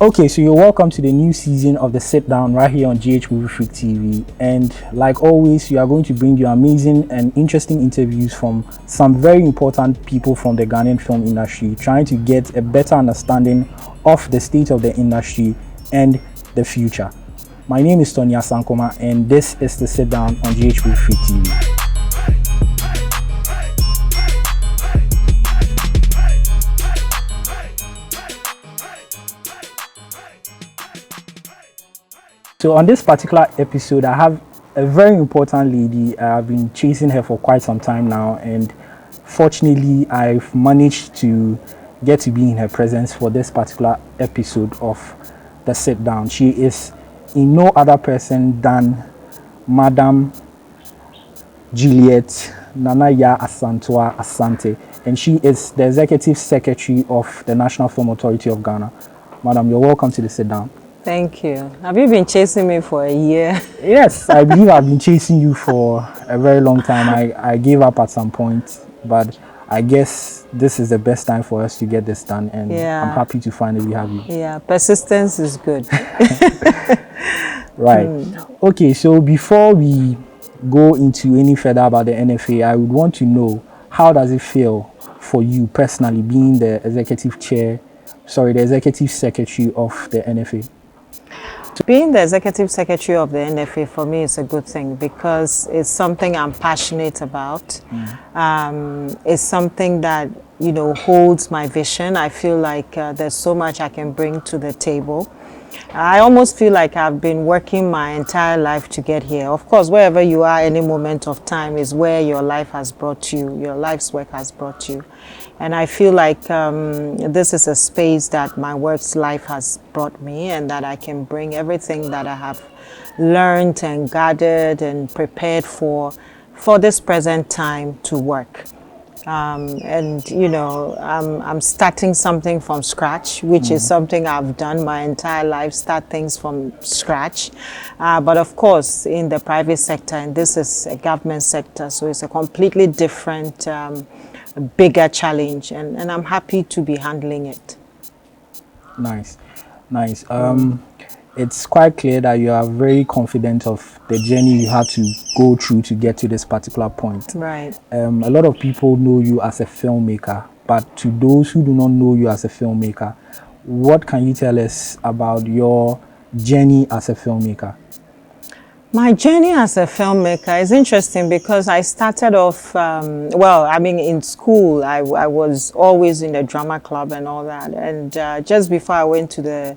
Okay, so you're welcome to the new season of the Sit Down right here on GH Movie Freak TV. And like always, we are going to bring you amazing and interesting interviews from some very important people from the Ghanaian film industry, trying to get a better understanding of the state of the industry and the future. My name is Tony Asankoma, and this is the Sit Down on GH Movie Freak TV. So on this particular episode, I have a very important lady. I've been chasing her for quite some time now, and fortunately, I've managed to get to be in her presence for this particular episode of the Sit Down. She is in no other person than Madam Juliet Nanaya Asantewaa Asante, and she is the Executive Secretary of the National Film Authority of Ghana. Madam, you're welcome to the Sit Down. Thank you. Have you been chasing me for a year? Yes, I believe I've been chasing you for a very long time. I gave up at some point, but I guess this is the best time for us to get this done, and I'm happy to finally have you. Yeah, persistence is good. Right. Okay, so before we go into any further about the NFA, I would want to know, how does it feel for you personally being the Executive Secretary of the NFA? Being the Executive Secretary of the NFA for me is a good thing because it's something I'm passionate about. It's something that, you know, holds my vision. I feel like there's so much I can bring to the table. I almost feel like I've been working my entire life to get here. Of course, wherever you are, any moment of time is where your life has brought you, your life's work has brought you. And I feel like this is a space that my work's life has brought me, and that I can bring everything that I have learned and gathered and prepared for this present time to work. And you know, I'm starting something from scratch, which is something I've done my entire life, start things from scratch. But of course, in the private sector, and this is a government sector, so it's a completely different, bigger challenge, and I'm happy to be handling it. Nice. It's quite clear that you are very confident of the journey you had to go through to get to this particular point. Right. A lot of people know you as a filmmaker, but to those who do not know you as a filmmaker, what can you tell us about your journey as a filmmaker? My journey as a filmmaker is interesting because I started off, in school, I was always in the drama club and all that. And just before I went to the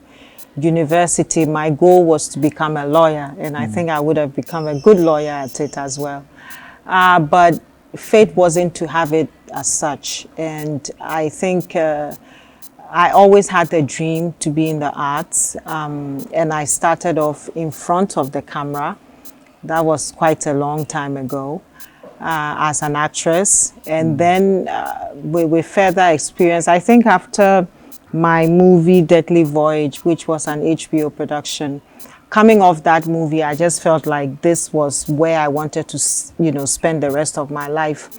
university, my goal was to become a lawyer. And I think I would have become a good lawyer at it as well. But fate wasn't to have it as such. And I think I always had the dream to be in the arts. And I started off in front of the camera. That was quite a long time ago as an actress. And then with further experience, I think after my movie Deadly Voyage, which was an HBO production, coming off that movie, I just felt like this was where I wanted to, you know, spend the rest of my life,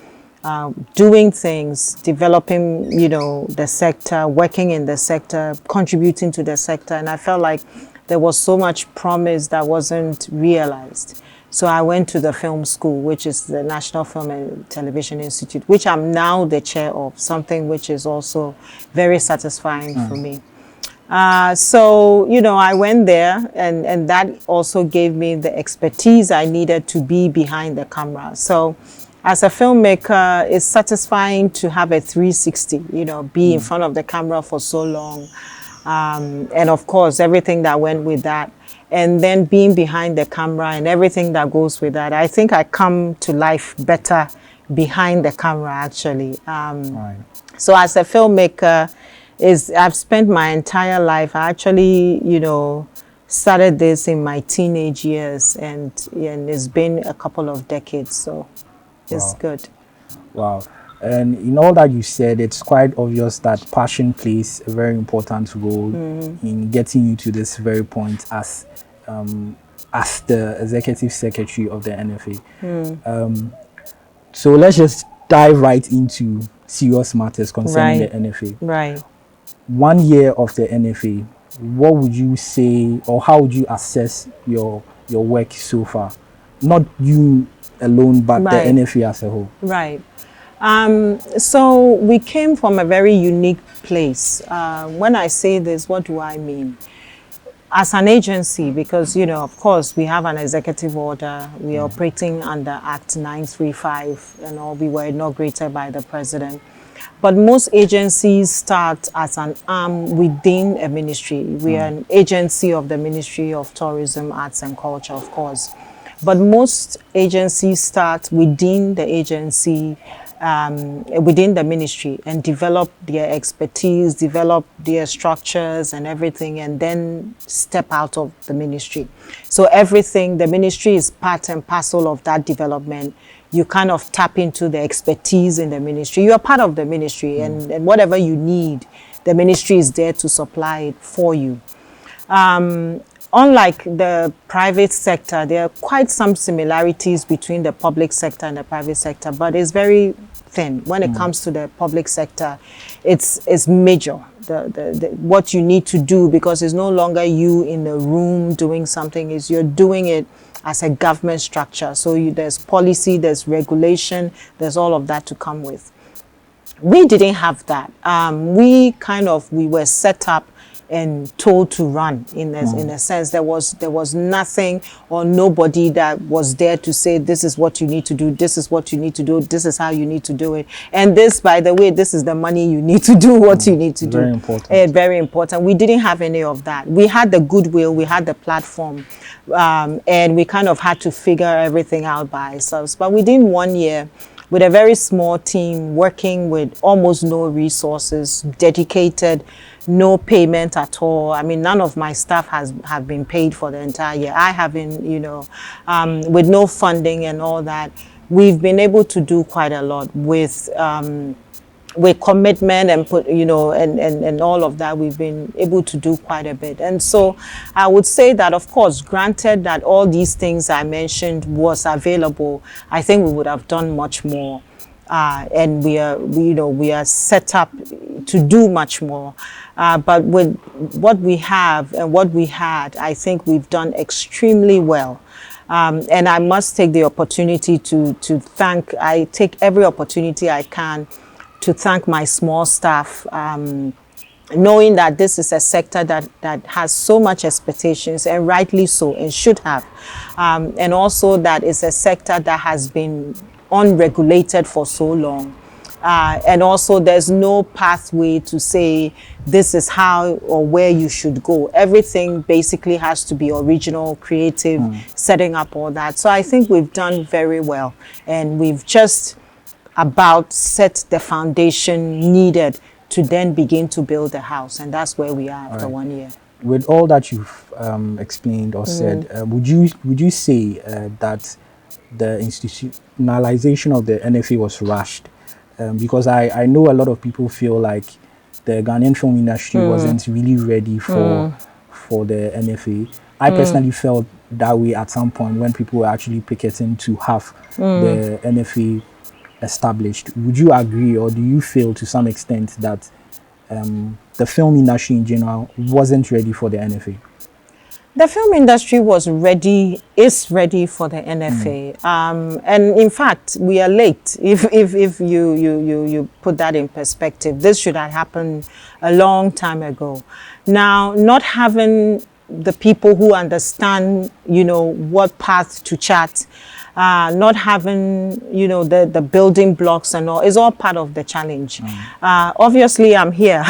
doing things, developing, you know, the sector, working in the sector, contributing to the sector. And I felt like there was so much promise that wasn't realized. So I went to the film school, which is the National Film and Television Institute, which I'm now the chair of, something which is also very satisfying for me. So, you know, I went there, and that also gave me the expertise I needed to be behind the camera. So as a filmmaker, it's satisfying to have a 360, you know, be in front of the camera for so long. And of course, everything that went with that. And then being behind the camera and everything that goes with that. I think I come to life better behind the camera, actually. Right. So as a filmmaker, I've spent my entire life. I actually, you know, started this in my teenage years, and it's been a couple of decades, so it's good. Wow. And in all that you said, it's quite obvious that passion plays a very important role in getting you to this very point as the Executive Secretary of the NFA. So let's just dive right into serious matters concerning the NFA. Right. 1 year of the NFA, what would you say, or how would you assess your work so far? Not you alone, but the Right. NFA as a whole. Right. So we came from a very unique place. When I say this, what do I mean? As an agency, because, you know, of course, we have an executive order. We are operating under Act 935 and all. We were inaugurated by the president. But most agencies start as an arm within a ministry. We are an agency of the Ministry of Tourism, Arts and Culture, of course. But most agencies start within the agency, within the ministry, and develop their expertise, develop their structures and everything, and then step out of the ministry. So everything, the ministry is part and parcel of that development. You kind of tap into the expertise in the ministry. You are part of the ministry, and whatever you need, the ministry is there to supply it for you. Unlike the private sector, there are quite some similarities between the public sector and the private sector, but it's very thin. When it comes to the public sector, it's major. What you need to do, because it's no longer you in a room doing something, is you're doing it as a government structure. So there's policy, there's regulation, there's all of that to come with. We didn't have that. We were set up and told to run in a sense. There was nothing or nobody that was there to say, this is what you need to do, this is what you need to do, this is how you need to do it, and this, by the way, this is the money you need to do what you need to do. Very important. Very important. We didn't have any of that. We had the goodwill, we had the platform, and we kind of had to figure everything out by ourselves. But within 1 year, with a very small team, working with almost no resources, dedicated, no payment at all. I mean, none of my staff have been paid for the entire year. I haven't, with no funding and all that. We've been able to do quite a lot with commitment and and all of that. We've been able to do quite a bit. And so I would say that, of course, granted that all these things I mentioned was available, I think we would have done much more. And we are set up to do much more. But with what we have and what we had, I think we've done extremely well. And I must take the opportunity to thank, I take every opportunity I can to thank my small staff, knowing that this is a sector that has so much expectations, and rightly so, and should have. And also that it's a sector that has been unregulated for so long. And also there's no pathway to say this is how or where you should go. Everything basically has to be original, creative, setting up all that. So I think we've done very well, and we've just about set the foundation needed to then begin to build the house. And that's where we are after 1 year. With all that you've explained or said, would you say that the institutionalization of the NFA was rushed? Because I know a lot of people feel like the Ghanaian film industry wasn't really ready for the NFA. I personally felt that way at some point when people were actually picketing to have the NFA established. Would you agree, or do you feel to some extent that the film industry in general wasn't ready for the NFA? The film industry is ready for the NFA. And in fact, we are late. If you put that in perspective, this should have happened a long time ago. Now, not having the people who understand, what path to chart, not having, the building blocks and all, is all part of the challenge. Obviously, I'm here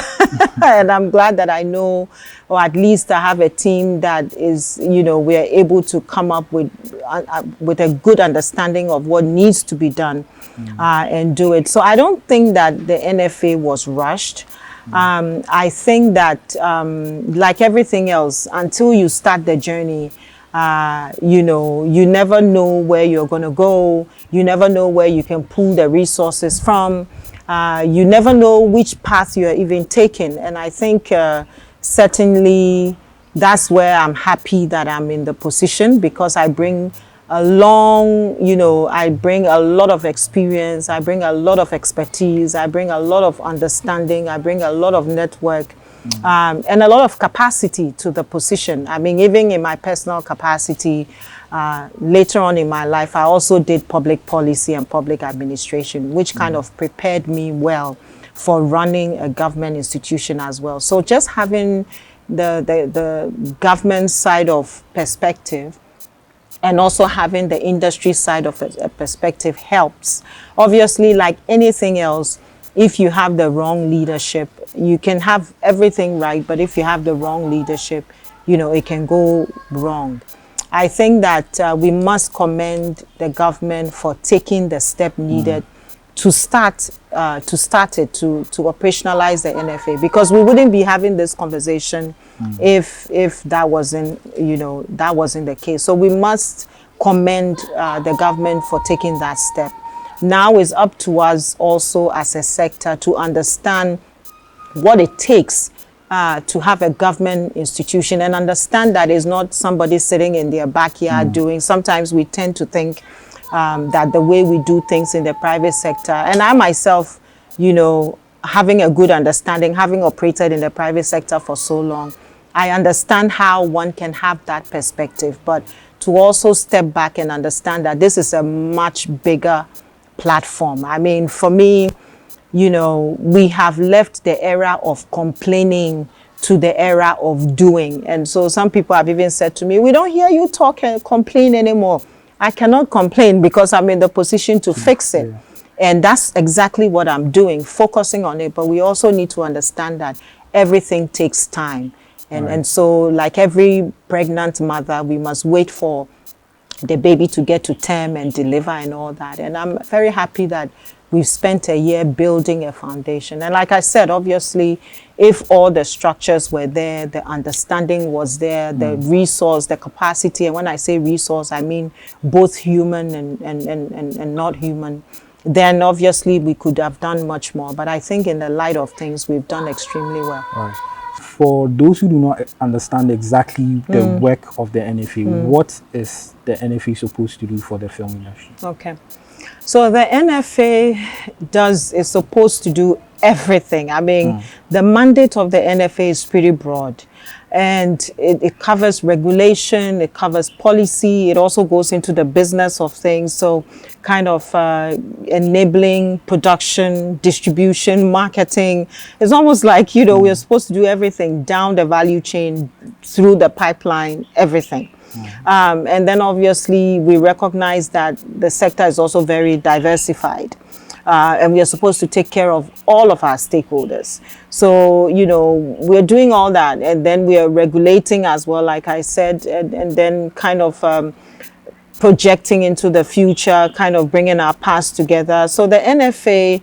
and I'm glad that I know, or at least I have a team that is, we are able to come up with a good understanding of what needs to be done and do it. So I don't think that the NFA was rushed. I think that, like everything else, until you start the journey, you never know where you're going to go. You never know where you can pull the resources from. You never know which path you're even taking. And I think certainly that's where I'm happy that I'm in the position, because I bring I bring a lot of experience, I bring a lot of expertise, I bring a lot of understanding, I bring a lot of network, and a lot of capacity to the position. I mean, even in my personal capacity, later on in my life, I also did public policy and public administration, which kind of prepared me well for running a government institution as well. So just having the government side of perspective and also having the industry side of a perspective helps. Obviously, like anything else, if you have the wrong leadership, you can have everything right, but if you have the wrong leadership, you know, it can go wrong. I think that we must commend the government for taking the step needed to start it, to operationalize the NFA, because we wouldn't be having this conversation if that wasn't, you know, that wasn't the case. So we must commend the government for taking that step. Now it's up to us also as a sector to understand what it takes to have a government institution, and understand that it's not somebody sitting in their backyard doing. Sometimes we tend to think that the way we do things in the private sector, and I myself, you know, having a good understanding, having operated in the private sector for so long, I understand how one can have that perspective, but to also step back and understand that this is a much bigger platform. I mean, for me, you know, we have left the era of complaining to the era of doing. And so some people have even said to me, we don't hear you talk and complain anymore. I cannot complain because I'm in the position to fix it. And that's exactly what I'm doing, focusing on it. But we also need to understand that everything takes time. And so like every pregnant mother, we must wait for the baby to get to term and deliver and all that. And I'm very happy that we've spent a year building a foundation. And like I said, obviously, if all the structures were there, the understanding was there, the resource, the capacity, and when I say resource, I mean both human and not human, then obviously we could have done much more. But I think in the light of things, we've done extremely well. Right. For those who do not understand exactly the work of the NFA, what is the NFA supposed to do for the film industry? Okay. So the NFA is supposed to do everything. I mean, the mandate of the NFA is pretty broad, and it covers regulation, it covers policy, it also goes into the business of things. So kind of enabling production, distribution, marketing. It's almost like, you know, we're supposed to do everything down the value chain, through the pipeline, everything. And then obviously we recognize that the sector is also very diversified. And we are supposed to take care of all of our stakeholders. So, you know, we're doing all that, and then we are regulating as well, like I said, and then kind of projecting into the future, kind of bringing our past together. So the NFA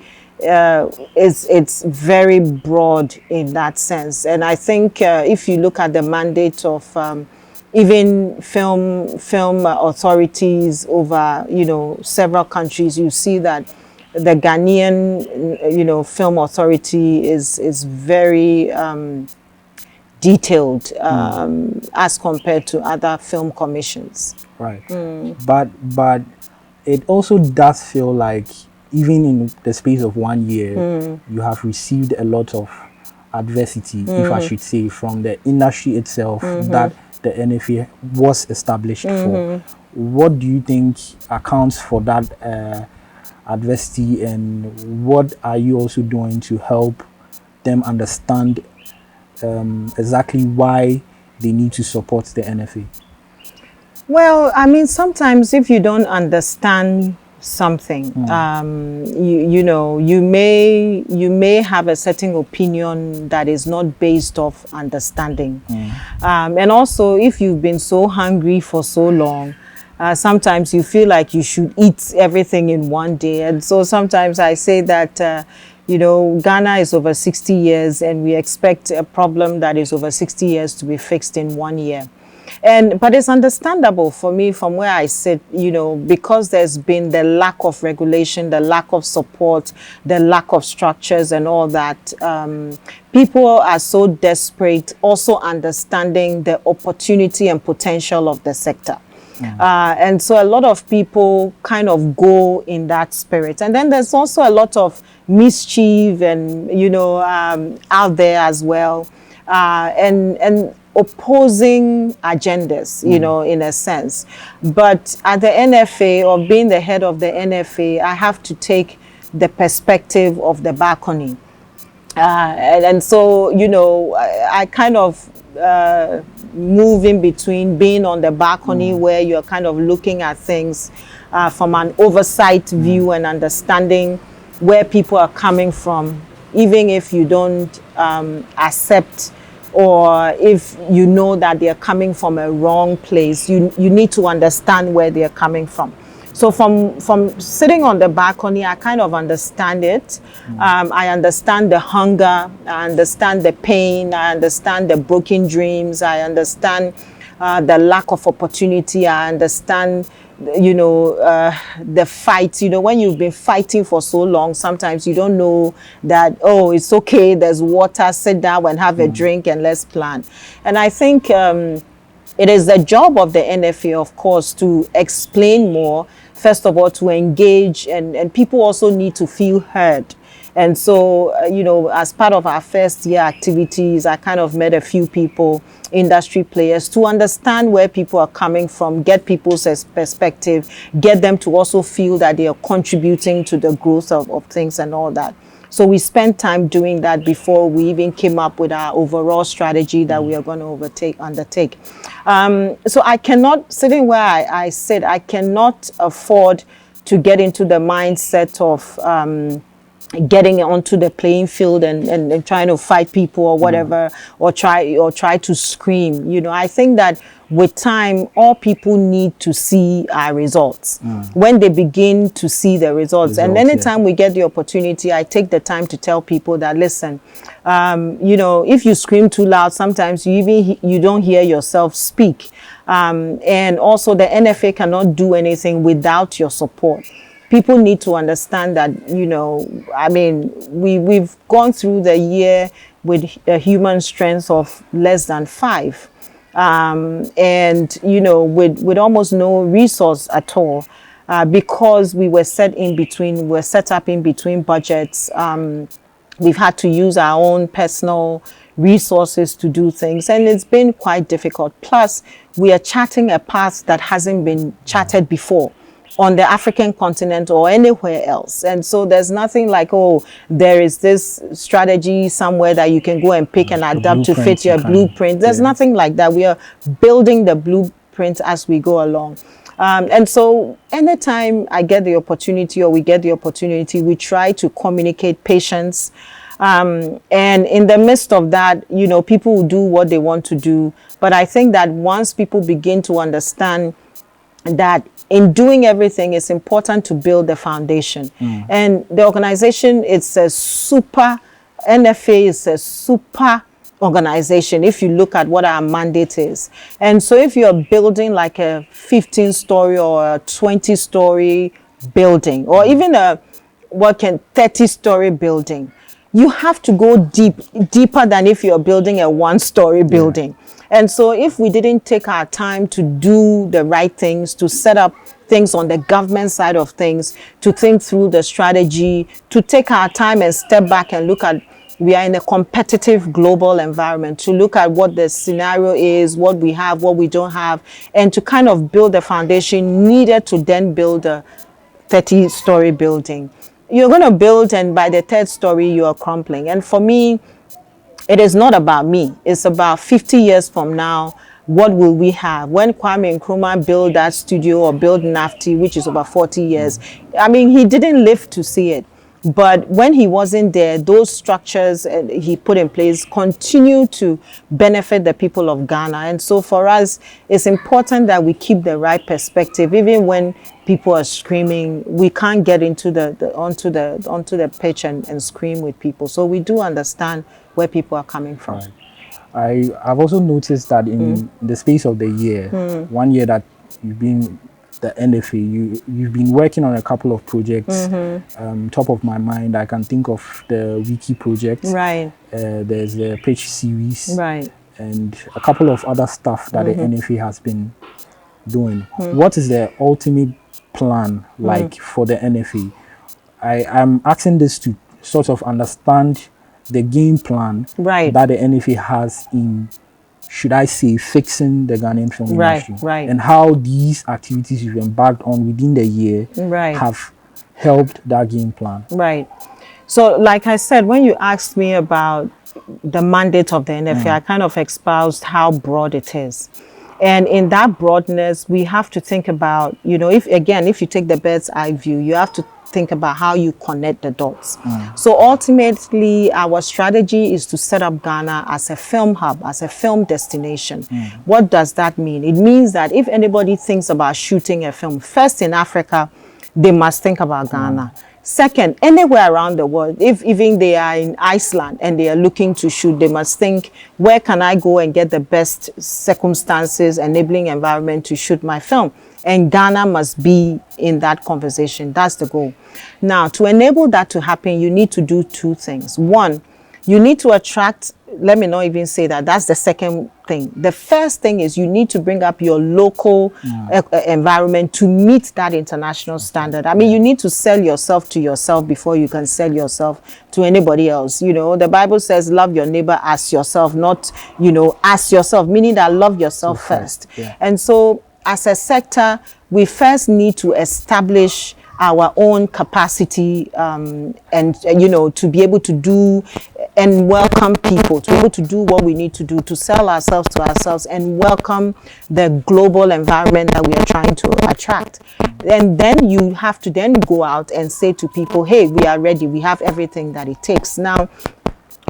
it's very broad in that sense. And I think if you look at the mandate of even film authorities over, you know, several countries, you see that the Ghanaian, you know, film authority is very detailed as compared to other film commissions. Right. But it also does feel like even in the space of 1 year, you have received a lot of adversity, if I should say, from the industry itself that the NFA was established for. What do you think accounts for that adversity, and what are you also doing to help them understand exactly why they need to support the NFA? Well, I mean, sometimes if you don't understand something, you know, you may have a certain opinion that is not based off understanding. And also, if you've been so hungry for so long, sometimes you feel like you should eat everything in one day. And so sometimes I say that, you know, Ghana is over 60 years and we expect a problem that is over 60 years to be fixed in 1 year. But it's understandable for me from where I sit, you know, because there's been the lack of regulation, the lack of support, the lack of structures and all that. People are so desperate, also understanding the opportunity and potential of the sector. And so a lot of people kind of go in that spirit. And then there's also a lot of mischief and, you know, out there as well. and opposing agendas, you know, in a sense. But at the NFA, or being the head of the NFA, I have to take the perspective of the balcony. And so, you know, I kind of move in between being on the balcony where you're kind of looking at things from an oversight view and understanding where people are coming from, even if you don't accept, or if you know that they're coming from a wrong place, you need to understand where they're coming from. So from sitting on the balcony, I kind of understand it. I understand the hunger, I understand the pain, I understand the broken dreams, I understand the lack of opportunity, I understand, you know, the fight. You know, when you've been fighting for so long, sometimes you don't know that, oh, it's okay, there's water, sit down and have a drink and let's plan. And I think it is the job of the NFA, of course, to explain more, first of all, to engage, and people also need to feel heard. And so, you know, as part of our first year activities, I kind of met a few people, industry players, to understand where people are coming from, get people's perspective, get them to also feel that they are contributing to the growth of things and all that. So we spent time doing that before we even came up with our overall strategy that we are going to undertake. So I cannot, sitting where I sit, I cannot afford to get into the mindset of getting onto the playing field and trying to fight people or whatever, or try to scream. You know, I think that with time, all people need to see our results. When they begin to see the results, and anytime we get the opportunity, I take the time to tell people that, listen, you know, if you scream too loud, sometimes you don't hear yourself speak. And also the NFA cannot do anything without your support. People need to understand that, you know, I mean, we've gone through the year with a human strength of less than 5. And, you know, with almost no resource at all, because we were set up in between budgets. We've had to use our own personal resources to do things, and it's been quite difficult. Plus, we are charting a path that hasn't been charted before on the African continent or anywhere else. And so there's nothing like, oh, there is this strategy somewhere that you can go and pick and adapt to fit your blueprint. There's nothing like that. We are building the blueprint as we go along. And so anytime I get the opportunity, or we get the opportunity, we try to communicate patience. And in the midst of that, you know, people will do what they want to do. But I think that once people begin to understand that in doing everything, it's important to build the foundation. And the organization, it's a super, NFA is a super organization if you look at what our mandate is. And so if you're building like a 15-story or a 20-story building, or even a 30-story building, you have to go deeper than if you're building a 1-story building. And so if we didn't take our time to do the right things, to set up things on the government side of things, to think through the strategy, to take our time and step back and look at, we are in a competitive global environment, to look at what the scenario is, what we have, what we don't have, and to kind of build the foundation needed to then build a 30-story building. You're going to build, and by the 3rd story, you are crumbling. And for me, it is not about me. It's about 50 years from now, what will we have? When Kwame Nkrumah built that studio, or built NAFTI, which is about 40 years, I mean, he didn't live to see it. But when he wasn't there, those structures he put in place continue to benefit the people of Ghana. And so for us, it's important that we keep the right perspective. Even when people are screaming, we can't get into onto the pitch and scream with people. So we do understand where people are coming from. Right. I've also noticed that in the space of the year, 1 year that you've been the NFA, you've been working on a couple of projects. Top of my mind, I can think of the Wiki project. Right. There's the pitch series. Right. And a couple of other stuff that the NFA has been doing. What is the ultimate plan like for the NFA? I'm asking this to sort of understand the game plan Right. that the NFA has in, should I say, fixing the Ghanaian film industry, Right. and how these activities you've embarked on within the year Right. have helped that game plan. Right. So, like I said, when you asked me about the mandate of the NFA, I kind of espoused how broad it is. And in that broadness, we have to think about, if you take the bird's eye view, you have to think about how you connect the dots. So ultimately, our strategy is to set up Ghana as a film hub, as a film destination. What does that mean? It means that if anybody thinks about shooting a film, first in Africa, they must think about Ghana. Second, anywhere around the world, if even they are in Iceland and they are looking to shoot, they must think, where can I go and get the best circumstances, enabling environment to shoot my film? And Ghana must be in that conversation. That's the goal. Now, to enable that to happen, you need to do two things. One, you need to attract, let me not even say that, that's the second thing. The first thing is you need to bring up your local environment to meet that international standard. I mean, you need to sell yourself to yourself before you can sell yourself to anybody else. The Bible says love your neighbor as yourself, not, as yourself, meaning that love yourself first. Yeah. And so as a sector, we first need to establish our own capacity and to be able to do and welcome people, to be able to do what we need to do to sell ourselves to ourselves and welcome the global environment that we are trying to attract. And then you have to then go out and say to people, hey, we are ready, we have everything that it takes. Now,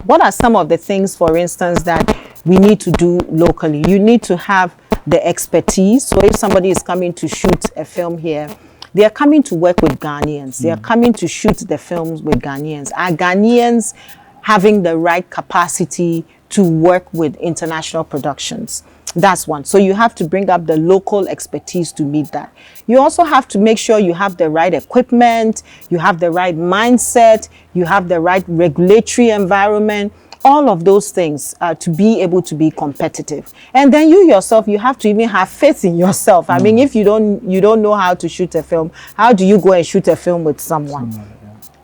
what are some of the things, for instance, that we need to do locally? You need to have the expertise. So if somebody is coming to shoot a film here, they are coming to work with Ghanaians. They are coming to shoot the films with Ghanaians. Are Ghanaians having the right capacity to work with international productions? That's one. So you have to bring up the local expertise to meet that. You also have to make sure you have the right equipment, you have the right mindset, you have the right regulatory environment, all of those things to be able to be competitive. And then you yourself, you have to even have faith in yourself. I mean, if you don't know how to shoot a film, how do you go and shoot a film with someone?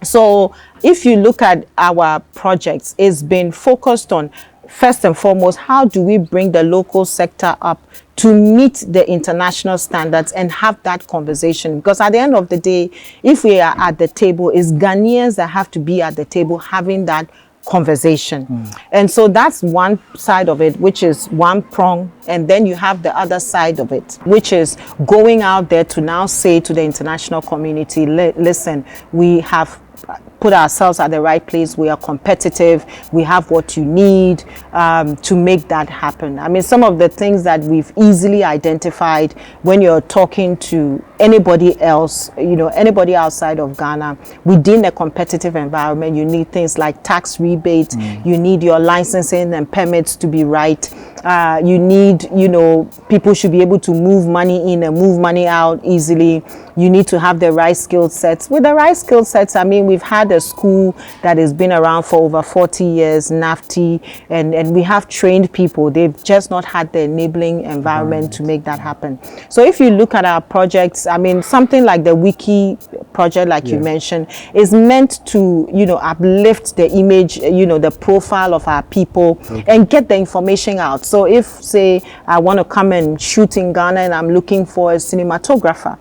So if you look at our projects, it's been focused on, first and foremost, how do we bring the local sector up to meet the international standards and have that conversation? Because at the end of the day, if we are at the table, it's Ghanaians that have to be at the table having that conversation. And so that's one side of it, which is one prong. And then you have the other side of it, which is going out there to now say to the international community, listen, we have put ourselves at the right place. We are competitive. We have what you need to make that happen. I mean, some of the things that we've easily identified when you're talking to anybody else, anybody outside of Ghana, within a competitive environment, you need things like tax rebates. You need your licensing and permits to be right. You need, people should be able to move money in and move money out easily. You need to have the right skill sets. With the right skill sets, I mean, we've had a school that has been around for over 40 years, NFA, and we have trained people. They've just not had the enabling environment to make that happen. So if you look at our projects, I mean, something like the Wiki project, like you mentioned, is meant to, uplift the image, the profile of our people and get the information out. So if, say, I want to come and shoot in Ghana and I'm looking for a cinematographer,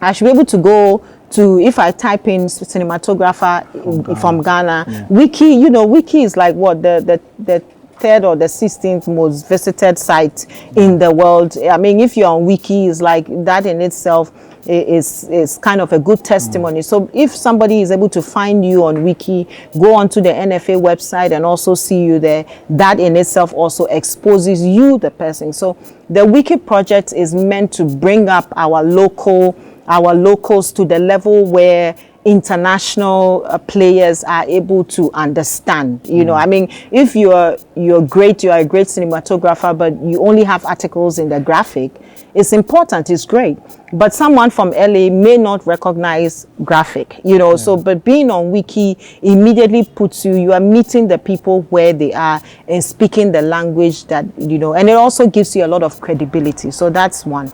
I should be able to go to, if I type in cinematographer from Ghana, Wiki, Wiki is like what, the third or the 16th most visited site in the world. I mean, if you're on Wiki, it's like that in itself is kind of a good testimony. So if somebody is able to find you on Wiki, go onto the NFA website and also see you there, that in itself also exposes you, the person. So the Wiki project is meant to bring up our locals to the level where international players are able to understand. I mean, if you're a great cinematographer, but you only have articles in the graphic, it's important, it's great, but someone from LA may not recognize graphic, so, but being on Wiki immediately puts you are meeting the people where they are and speaking the language that, and it also gives you a lot of credibility. So that's one.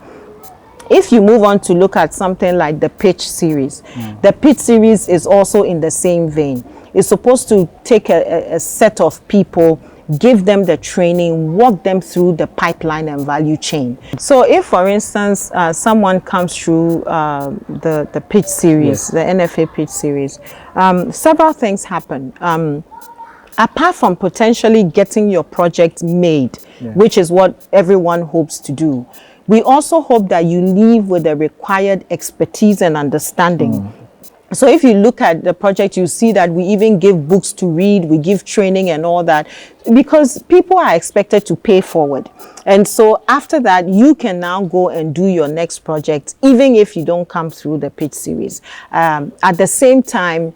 If you move on to look at something like the pitch series, the pitch series is also in the same vein. is supposed to take a set of people, give them the training, walk them through the pipeline and value chain. So if, for instance, someone comes through the pitch series, the NFA pitch series, several things happen. Apart from potentially getting your project made, which is what everyone hopes to do, we also hope that you leave with the required expertise and understanding. So if you look at the project, you see that we even give books to read, we give training and all that, because people are expected to pay forward. And so after that, you can now go and do your next project, even if you don't come through the pitch series. At the same time,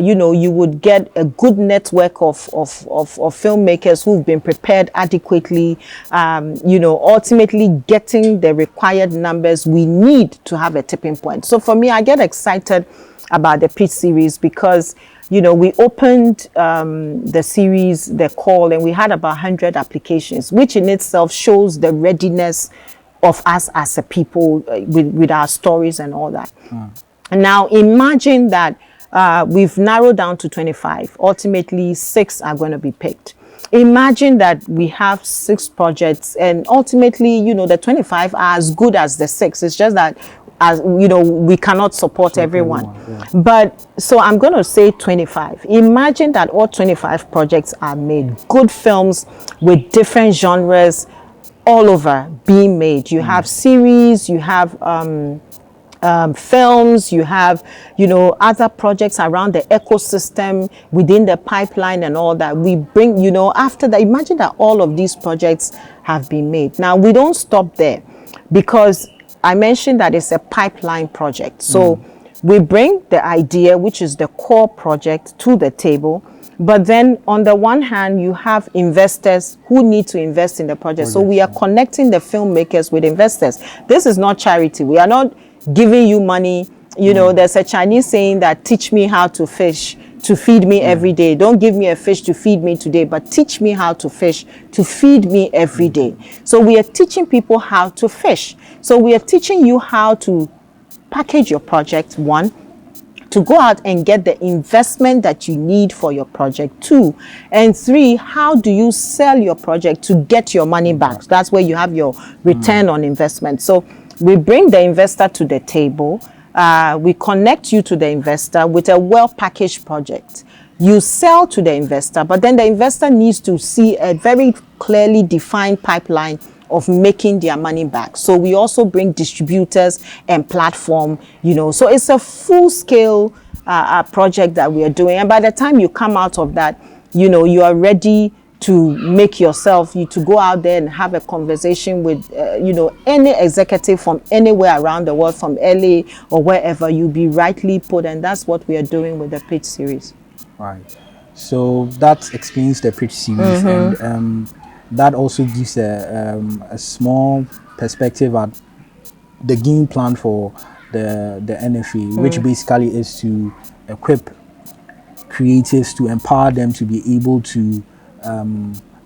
you would get a good network of filmmakers who've been prepared adequately, ultimately getting the required numbers we need to have a tipping point. So for me, I get excited about the pitch series because, we opened the series, the call, and we had about 100 applications, which in itself shows the readiness of us as a people with our stories and all that. Now, imagine that we've narrowed down to 25. Ultimately, 6 are going to be picked. Imagine that we have 6 projects and ultimately, the 25 are as good as the 6. It's just that, we cannot support everyone. But so I'm going to say 25. Imagine that all 25 projects are made. Good films with different genres all over being made. You have series, you have films, you have, other projects around the ecosystem within the pipeline and all that. We bring, after that, imagine that all of these projects have been made. Now, we don't stop there because I mentioned that it's a pipeline project. So we bring the idea, which is the core project, to the table. But then on the one hand, you have investors who need to invest in the project. So we are connecting the filmmakers with investors. This is not charity. We are not giving you money. There's a Chinese saying that teach me how to fish to feed me every day. Don't give me a fish to feed me today, but teach me how to fish to feed me every day. So we are teaching people how to fish. So we are teaching you how to package your project, 1, to go out and get the investment that you need for your project, 2, and 3, how do you sell your project to get your money back? That's where you have your return on investment. So we bring the investor to the table. We connect you to the investor with a well-packaged project. You sell to the investor, but then the investor needs to see a very clearly defined pipeline of making their money back. So we also bring distributors and platform, so it's a full-scale project that we are doing. And by the time you come out of that, you are ready to make yourself, to go out there and have a conversation with, any executive from anywhere around the world, from LA or wherever, you'll be rightly put. And that's what we are doing with the pitch series. Right. So that explains the pitch series. And that also gives a small perspective at the game plan for the NFA, which basically is to equip creatives, to empower them to be able to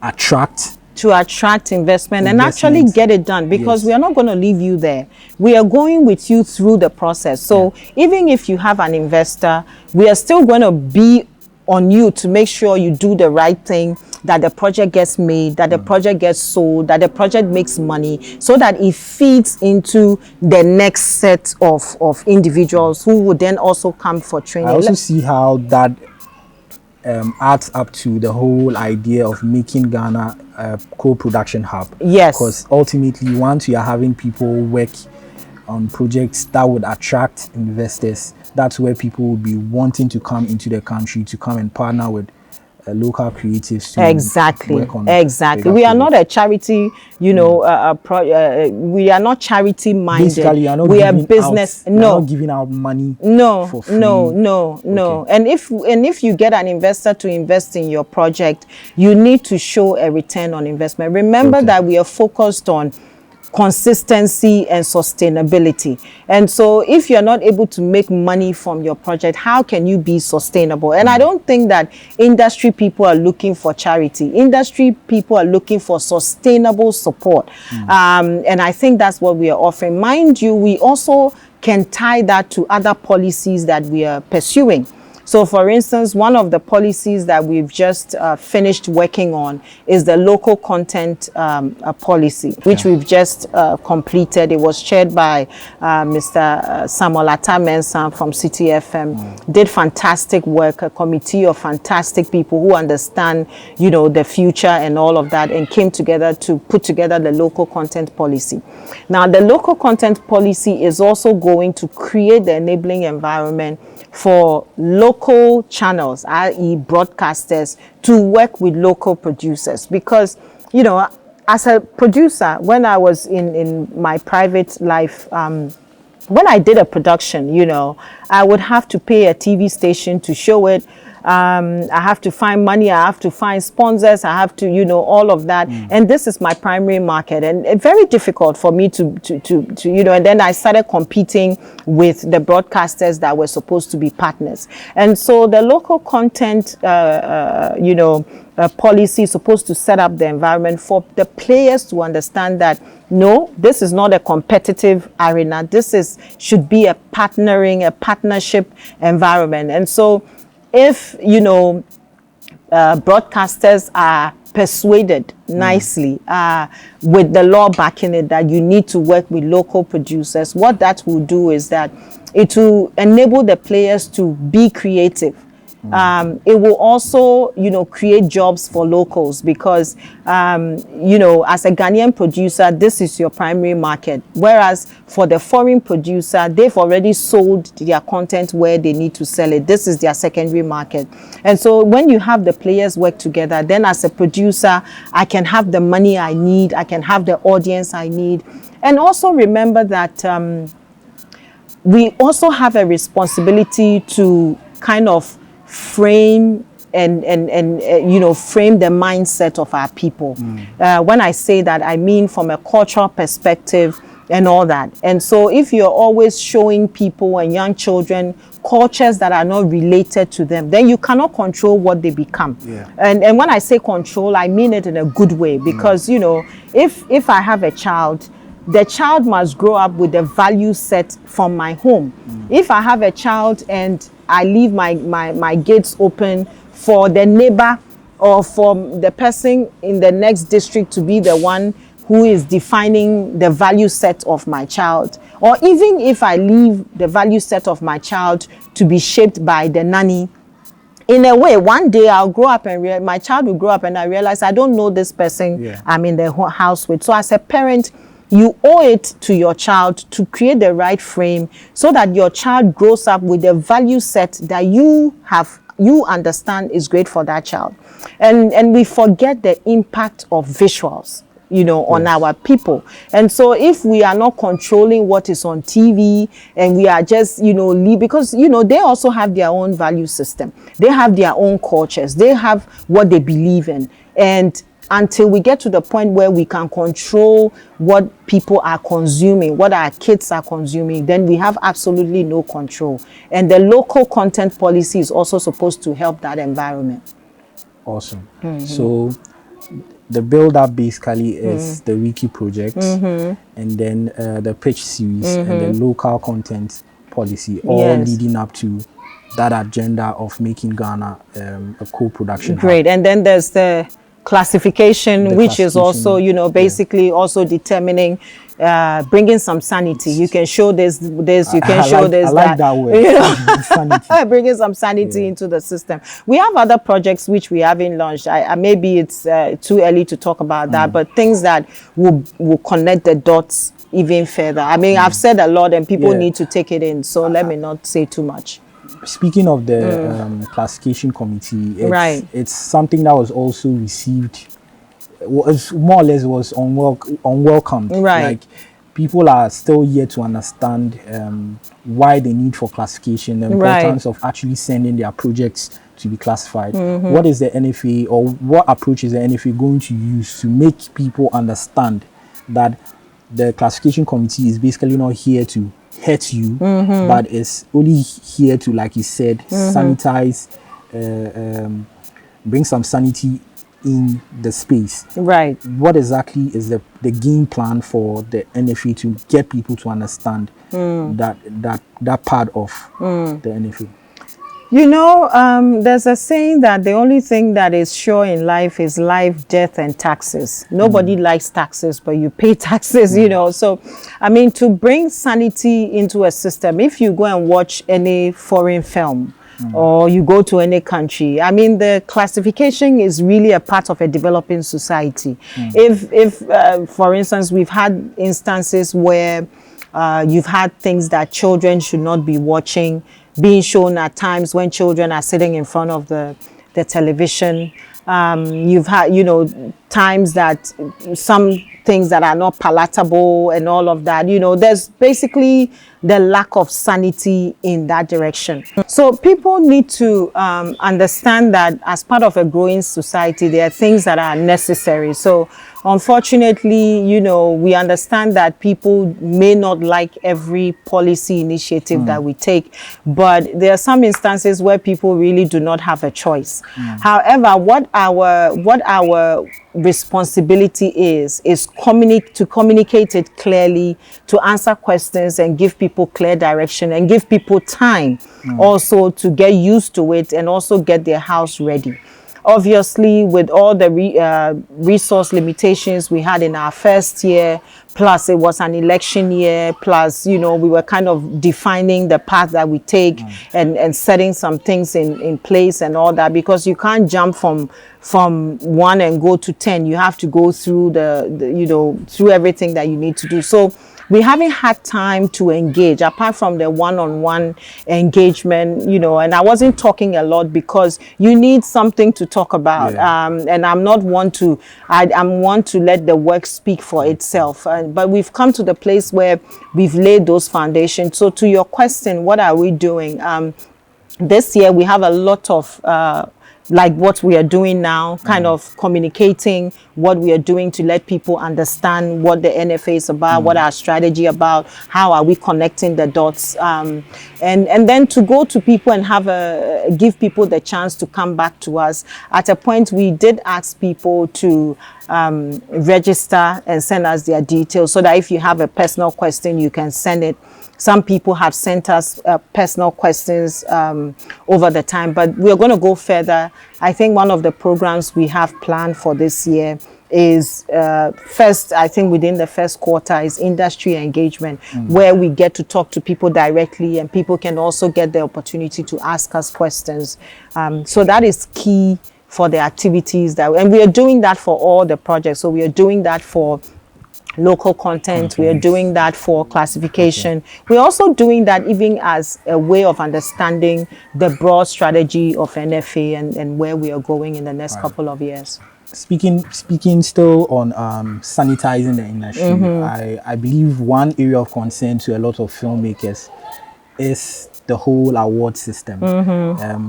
attract investment and actually get it done, because we are not going to leave you there. We are going with you through the process. So even if you have an investor, we are still going to be on you to make sure you do the right thing, that the project gets made, that the project gets sold, that the project makes money, so that it feeds into the next set of individuals who would then also come for training. I also see how that adds up to the whole idea of making Ghana a co-production hub. Yes. Because ultimately, once you are having people work on projects that would attract investors, that's where people will be wanting to come into the country to come and partner with local creatives to work on we are not a charity, we are not charity minded. Basically, we are business. Not giving out money for free. No. And if you get an investor to invest in your project, you need to show a return on investment. Remember that we are focused on consistency and sustainability. And so if you're not able to make money from your project, how can you be sustainable? And I don't think that industry people are looking for charity. Industry people are looking for sustainable support. And I think that's what we are offering. Mind you, we also can tie that to other policies that we are pursuing. So for instance, one of the policies that we've just finished working on is the local content policy, which we've just completed. It was chaired by Mr. Samuel Atamensan from City FM. Did fantastic work, a committee of fantastic people who understand, you know, the future and all of that, and came together to put together the local content policy. Now, the local content policy is also going to create the enabling environment for local channels, i.e. broadcasters, to work with local producers. Because, you know, as a producer, when I was in my private life, when I did a production, you know, I would have to pay a TV station to show it. I have to find money, I have to find sponsors, I have to, you know, all of that. And this is my primary market, and it's very difficult for me to you know, and then I started competing with the broadcasters that were supposed to be partners. And so the local content, you know, policy is supposed to set up the environment for the players to understand that, no, this is not a competitive arena. This should be a partnership environment. And so if, you know, broadcasters are persuaded nicely with the law backing it that you need to work with local producers, what that will do is that it will enable the players to be creative. It will also, you know, create jobs for locals because, you know, as a Ghanaian producer, this is your primary market. Whereas for the foreign producer, they've already sold their content where they need to sell it. This is their secondary market. And so when you have the players work together, then as a producer, I can have the money I need. I can have the audience I need. And also remember that we also have a responsibility to kind of frame and you know, frame the mindset of our people. When I say that, I mean from a cultural perspective and all that. And so if you're always showing people and young children cultures that are not related to them, then you cannot control what they become. And when I say control, I mean it in a good way, because you know, if I have a child, the child must grow up with the value set from my home. If I have a child and I leave my gates open for the neighbor or for the person in the next district to be the one who is defining the value set of my child, or even if I leave the value set of my child to be shaped by the nanny, in a way, one day I'll grow up and my child will grow up and I realize I don't know this person I'm in the house with. So as a parent, you owe it to your child to create the right frame so that your child grows up with a value set that you understand is great for that child. And we forget the impact of visuals, you know, on our people. And so if we are not controlling what is on TV and we are just, you know, because, you know, they also have their own value system. They have their own cultures. They have what they believe in. And until we get to the point where we can control what people are consuming, what our kids are consuming, then we have absolutely no control. And the local content policy is also supposed to help that environment. Awesome. So the build-up basically is the wiki project, and then the pitch series and the local content policy, all leading up to that agenda of making Ghana a co-production hub. And then there's the classification, which is also, you know, basically also determining, bringing some sanity. You can show this, you can show this, I like that word. You know, bringing some sanity into the system. We have other projects which we haven't launched. Maybe it's too early to talk about that, but things that will connect the dots even further. I mean, I've said a lot and people need to take it in, so let me not say too much. Speaking of the classification committee, it's something that was also received, was more or less was unwelcomed. Like, people are still yet to understand why the need for classification, the importance of actually sending their projects to be classified. What is the NFA, or what approach is the NFA going to use to make people understand that the classification committee is basically not here to hurt you, but it's only here to, like you said, sanitize, bring some sanity in the space. What exactly is the game plan for the NFA to get people to understand that part of the NFA? You know, there's a saying that the only thing that is sure in life is life, death, and taxes. Nobody likes taxes, but you pay taxes, you know. So, I mean, to bring sanity into a system, if you go and watch any foreign film, or you go to any country, I mean, the classification is really a part of a developing society. If for instance, we've had instances where you've had things that children should not be watching being shown at times when children are sitting in front of the television. You've had, you know, times that some things that are not palatable and all of that, you know, there's basically the lack of sanity in that direction. So people need to understand that as part of a growing society, there are things that are necessary. So unfortunately, you know, we understand that people may not like every policy initiative that we take, but there are some instances where people really do not have a choice. However, what our responsibility is to communicate it clearly, to answer questions and give people clear direction and give people time also to get used to it and also get their house ready. Obviously, with all the resource limitations we had in our first year, plus it was an election year, plus, you know, we were kind of defining the path that we take and setting some things in place and all that, because you can't jump from 1 and go to 10. You have to go through the you know, through everything that you need to do. So we haven't had time to engage apart from the one-on-one engagement, you know, and I wasn't talking a lot because you need something to talk about. And I'm not one to, I'm one to let the work speak for itself. But we've come to the place where we've laid those foundations. So to your question, what are we doing? This year we have a lot of like what we are doing now, kind of communicating what we are doing to let people understand what the NFA is about, what our strategy about, how are we connecting the dots, and then to go to people and give people the chance to come back to us. At a point, we did ask people to register and send us their details so that if you have a personal question, you can send it. Some people have sent us personal questions over the time, but we're going to go further. I think one of the programs we have planned for this year is first, I think within the first quarter, is industry engagement, where we get to talk to people directly and people can also get the opportunity to ask us questions. So that is key for the activities and we are doing that for all the projects. So we are doing that for local content. We are doing that for classification. We're also doing that even as a way of understanding the broad strategy of NFA and where we are going in the next couple of years. Speaking still on sanitizing the industry, I believe one area of concern to a lot of filmmakers is the whole award system.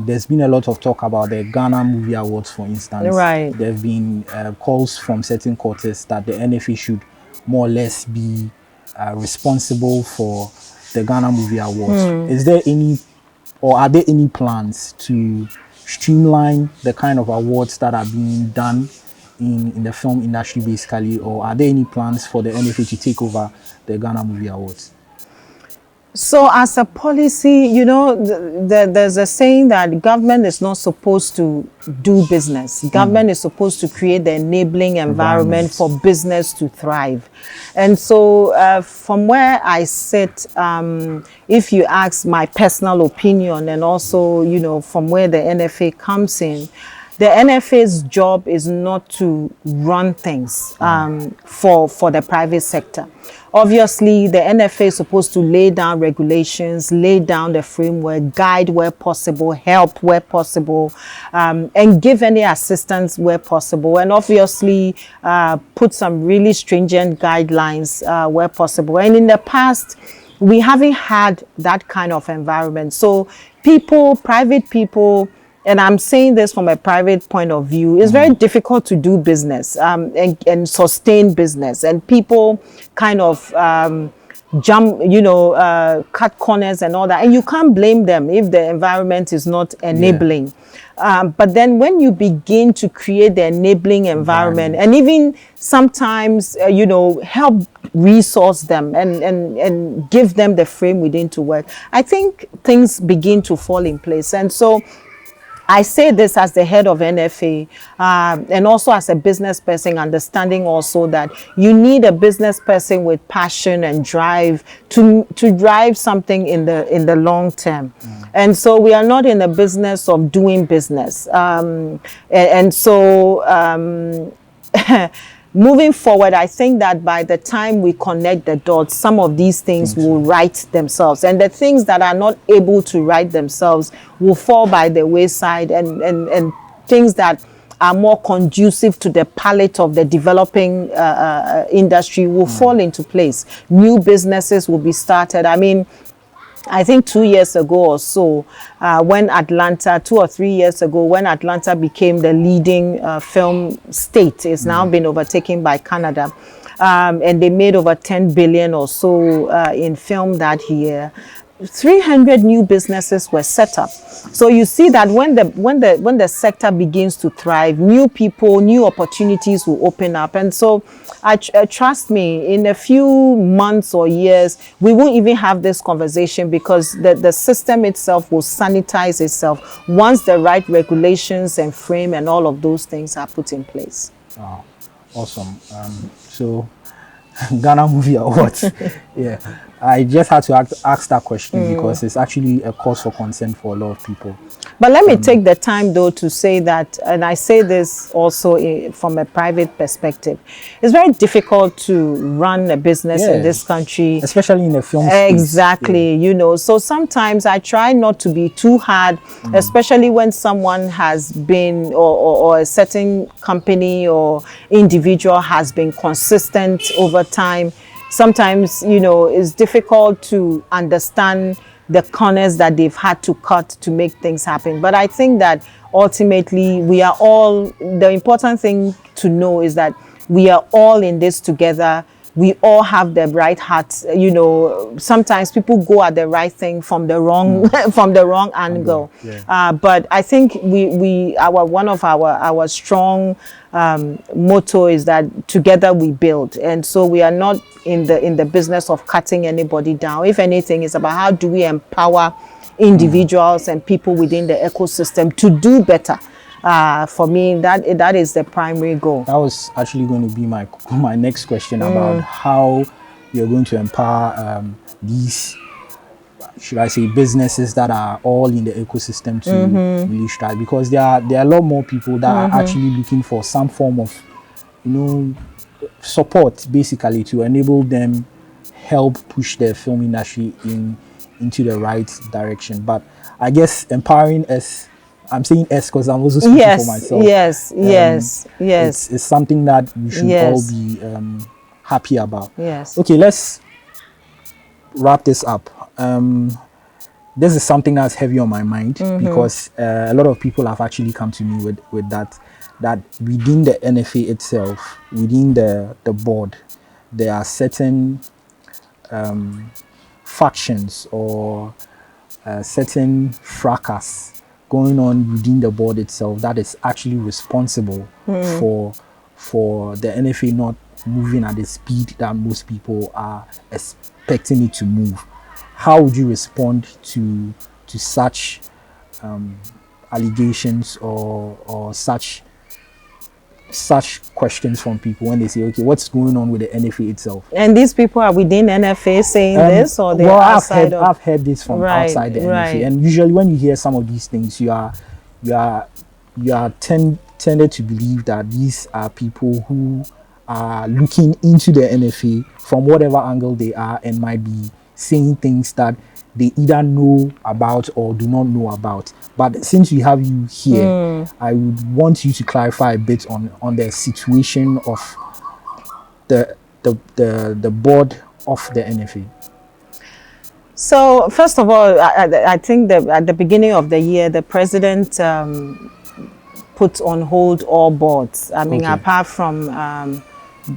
There's been a lot of talk about the Ghana Movie Awards, for instance. There have been calls from certain quarters that the NFA should more or less be responsible for the Ghana Movie Awards. Is there any, or are there any plans to streamline the kind of awards that are being done in the film industry basically, or are there any plans for the NFA to take over the Ghana Movie Awards? So as a policy, you know, there's a saying that government is not supposed to do business. Government is supposed to create the enabling environment for business to thrive. And so from where I sit, if you ask my personal opinion and also, you know, from where the NFA comes in, the NFA's job is not to run things for the private sector. Obviously, the NFA is supposed to lay down regulations, lay down the framework, guide where possible, help where possible, and give any assistance where possible. And obviously, put some really stringent guidelines where possible. And in the past, we haven't had that kind of environment. So people, private people, and I'm saying this from a private point of view, it's very difficult to do business and sustain business. And people kind of jump, cut corners and all that. And you can't blame them if the environment is not enabling. But then when you begin to create the enabling environment and even sometimes, help resource them and give them the frame within to work, I think things begin to fall in place. And so I say this as the head of NFA and also as a business person, understanding also that you need a business person with passion and drive to drive something in the long term. And so we are not in the business of doing business. Moving forward, I think that by the time we connect the dots, some of these things will right themselves. And the things that are not able to right themselves will fall by the wayside, and things that are more conducive to the palate of the developing industry will fall into place. New businesses will be started. I mean, I think 2 years ago or so, when Atlanta, 2 or 3 years ago, when Atlanta became the leading film state, it's now been overtaken by Canada. And they made over 10 billion or so in film that year. 300 new businesses were set up. So you see that when the sector begins to thrive, new people, new opportunities will open up. And so trust me, in a few months or years, we won't even have this conversation, because the system itself will sanitize itself once the right regulations and frame and all of those things are put in place. Wow, awesome. So Ghana Movie Awards. Yeah, I just had to ask that question because it's actually a cause for concern for a lot of people. But let me take the time, though, to say that, and I say this also from a private perspective, it's very difficult to run a business in this country. Especially in the film space. Exactly, so sometimes I try not to be too hard, especially when someone has been, or a certain company or individual has been consistent over time. Sometimes, it's difficult to understand the corners that they've had to cut to make things happen. But I think that ultimately the important thing to know is that we are all in this together. We all have the right heart. Sometimes people go at the right thing from the wrong from the wrong angle. But I think one of our strong motto is that together we build. And so we are not in the business of cutting anybody down. If anything, it's about how do we empower individuals and people within the ecosystem to do better. For me, that is the primary goal. That was actually going to be my next question about how you're going to empower these, should I say, businesses that are all in the ecosystem to really strive, because there are a lot more people that are actually looking for some form of support, basically, to enable them help push the film industry into the right direction. But I guess empowering us, I'm saying S because I'm also speaking for myself. Yes. It's something that we should all be happy about. Yes. Okay, let's wrap this up. This is something that's heavy on my mind because a lot of people have actually come to me with that within the NFA itself, within the board, there are certain factions or certain fracas going on within the board itself that is actually responsible for the NFA not moving at the speed that most people are expecting it to move. How would you respond to such allegations or such questions from people when they say, okay, what's going on with the NFA itself? And these people are within NFA saying this, or they're outside? I've heard this from outside the NFA, and usually when you hear some of these things, you are tended to believe that these are people who are looking into the NFA from whatever angle they are and might be saying things that they either know about or do not know about. But since we have you here, I would want you to clarify a bit on the situation of the board of the NFA. So first of all, I think that at the beginning of the year, the president put on hold all boards. I mean, apart from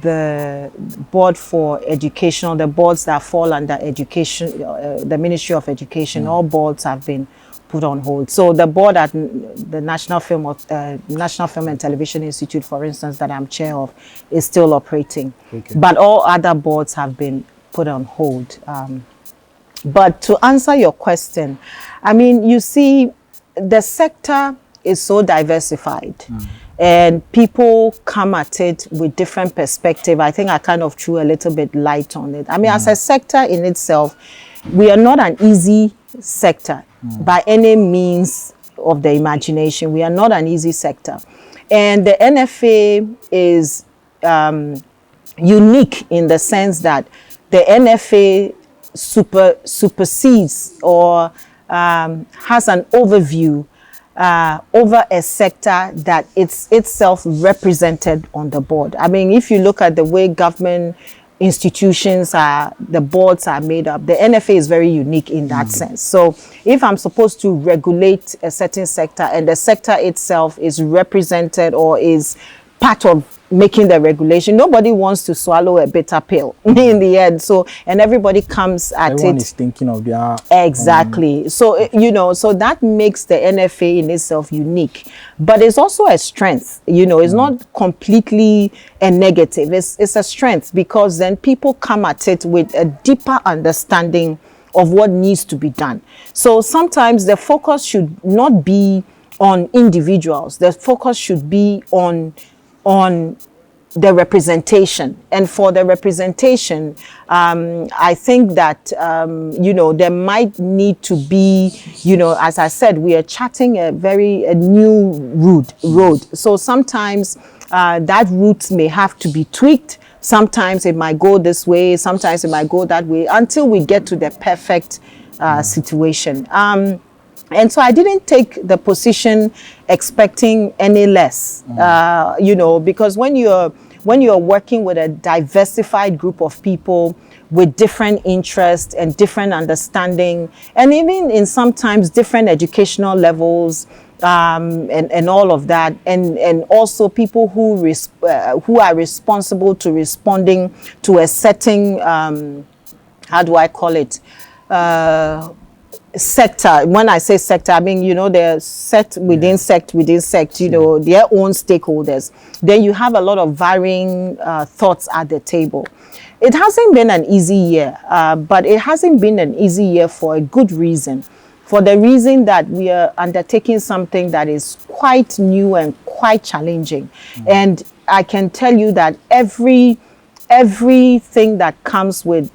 the board for education, the boards that fall under education, the Ministry of Education, all boards have been put on hold. So the board at the National Film and Television Institute, for instance, that I'm chair of, is still operating. Okay. But all other boards have been put on hold. But to answer your question, I mean, you see, the sector is so diversified. And people come at it with different perspective. I think I kind of threw a little bit light on it. I mean, as a sector in itself, we are not an easy sector by any means of the imagination. We are not an easy sector. And the NFA is unique in the sense that the NFA supersedes or has an overview over a sector that it's itself represented on the board. I mean, if you look at the way government institutions the boards are made up, the NFA is very unique in that sense. So if I'm supposed to regulate a certain sector and the sector itself is represented or is part of making the regulation, nobody wants to swallow a bitter pill in the end. So, and everybody comes at Everyone is thinking of their exactly. So, you know, so that makes the NFA in itself unique, but it's also a strength. You know, it's not completely a negative. It's a strength because then people come at it with a deeper understanding of what needs to be done. So sometimes the focus should not be on individuals. The focus should be on the representation. And for the representation, I think that, you know, there might need to be, you know, as I said, we are charting a new road. So sometimes that route may have to be tweaked. Sometimes it might go this way. Sometimes it might go that way until we get to the perfect situation. And so I didn't take the position expecting any less, you know, because when you're working with a diversified group of people with different interests and different understanding, and even in sometimes different educational levels, and all of that, and also people who are responsible to responding to a certain, how do I call it, sector. When I say sector, I mean, you know, they're set within sect, you know, their own stakeholders. Then you have a lot of varying thoughts at the table. It hasn't been an easy year, but it hasn't been an easy year for a good reason. For the reason that we are undertaking something that is quite new and quite challenging. And I can tell you that everything that comes with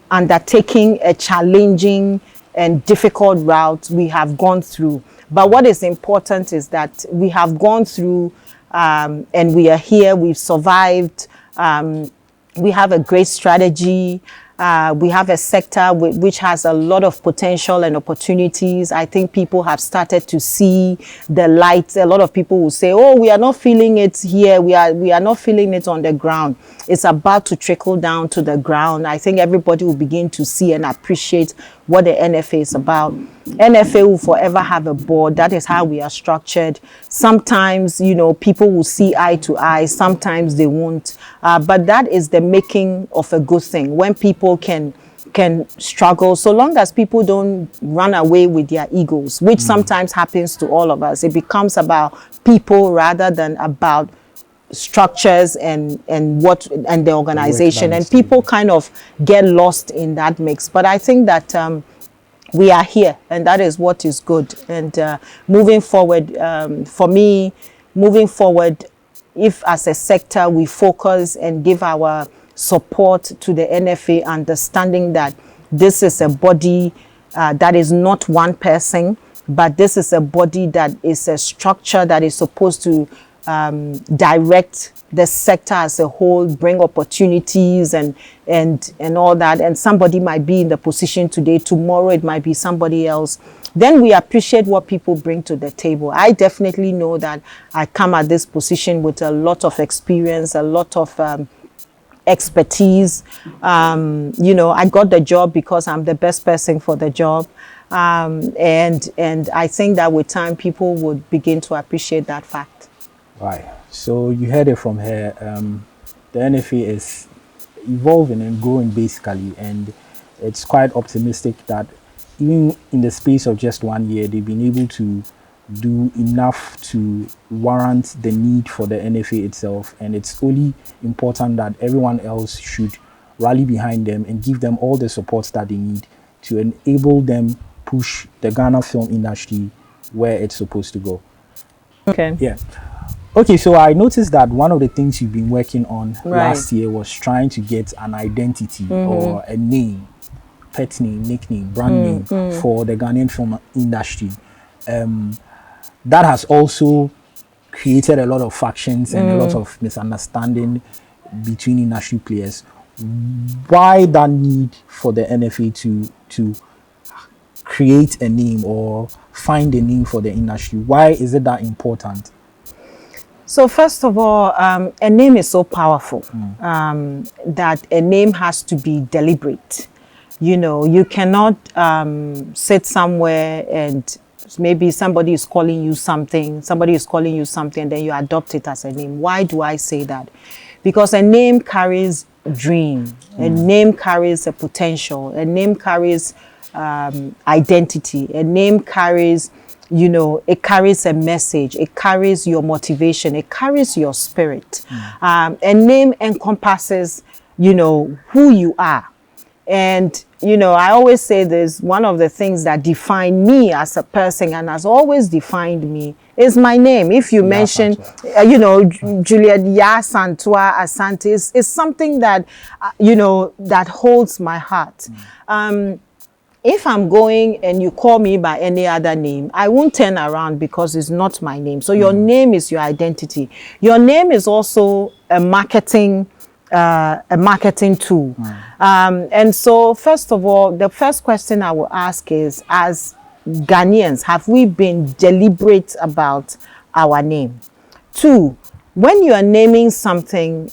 undertaking a challenging and difficult route, we have gone through. But what is important is that we have gone through and we are here, we've survived. We have a great strategy. We have a sector which has a lot of potential and opportunities. I think people have started to see the light. A lot of people will say, oh, we are not feeling it here. We are not feeling it on the ground. It's about to trickle down to the ground. I think everybody will begin to see and appreciate what the NFA is about. NFA will forever have a board. That is how we are structured. Sometimes, you know, people will see eye to eye. Sometimes they won't. But that is the making of a good thing. When people can struggle, so long as people don't run away with their egos, which sometimes happens to all of us. It becomes about people rather than about structures and the organization, and people kind of get lost in that mix. But I think that we are here, and that is what is good. And moving forward, for me, if as a sector we focus and give our support to the NFA, understanding that this is a body that is not one person, but this is a body that is a structure that is supposed to direct the sector as a whole, bring opportunities and all that. And somebody might be in the position today, tomorrow it might be somebody else. Then we appreciate what people bring to the table. I definitely know that I come at this position with a lot of experience, a lot of expertise. You know, I got the job because I'm the best person for the job. And I think that with time, people would begin to appreciate that fact. Right. So you heard it from her. The NFA is evolving and growing basically, and it's quite optimistic that even in the space of just 1 year, they've been able to do enough to warrant the need for the NFA itself. And it's only important that everyone else should rally behind them and give them all the support that they need to enable them push the Ghana film industry where it's supposed to go. Okay. Yeah. Okay, so I noticed that one of the things you've been working on Right. last year was trying to get an identity or a name, pet name, nickname, brand name for the Ghanaian film industry. That has also created a lot of factions and a lot of misunderstanding between industry players. Why that need for the NFA to create a name or find a name for the industry? Why is it that important? So first of all, a name is so powerful that a name has to be deliberate. You know, you cannot sit somewhere and maybe somebody is calling you something, and then you adopt it as a name. Why do I say that? Because a name carries a dream, a name carries a potential, a name carries identity, a name carries, you know, it carries a message, it carries your motivation, it carries your spirit. A name encompasses, you know, who you are. And, you know, I always say this, one of the things that define me as a person and has always defined me is my name. If you mention, you know, Juliet, Asantewaa, Asante is something that, you know, that holds my heart. If I'm going and you call me by any other name, I won't turn around because it's not my name. So your name is your identity. Your name is also a marketing tool. And so first of all, the first question I will ask is, as Ghanaians, have we been deliberate about our name? 2, when you are naming something,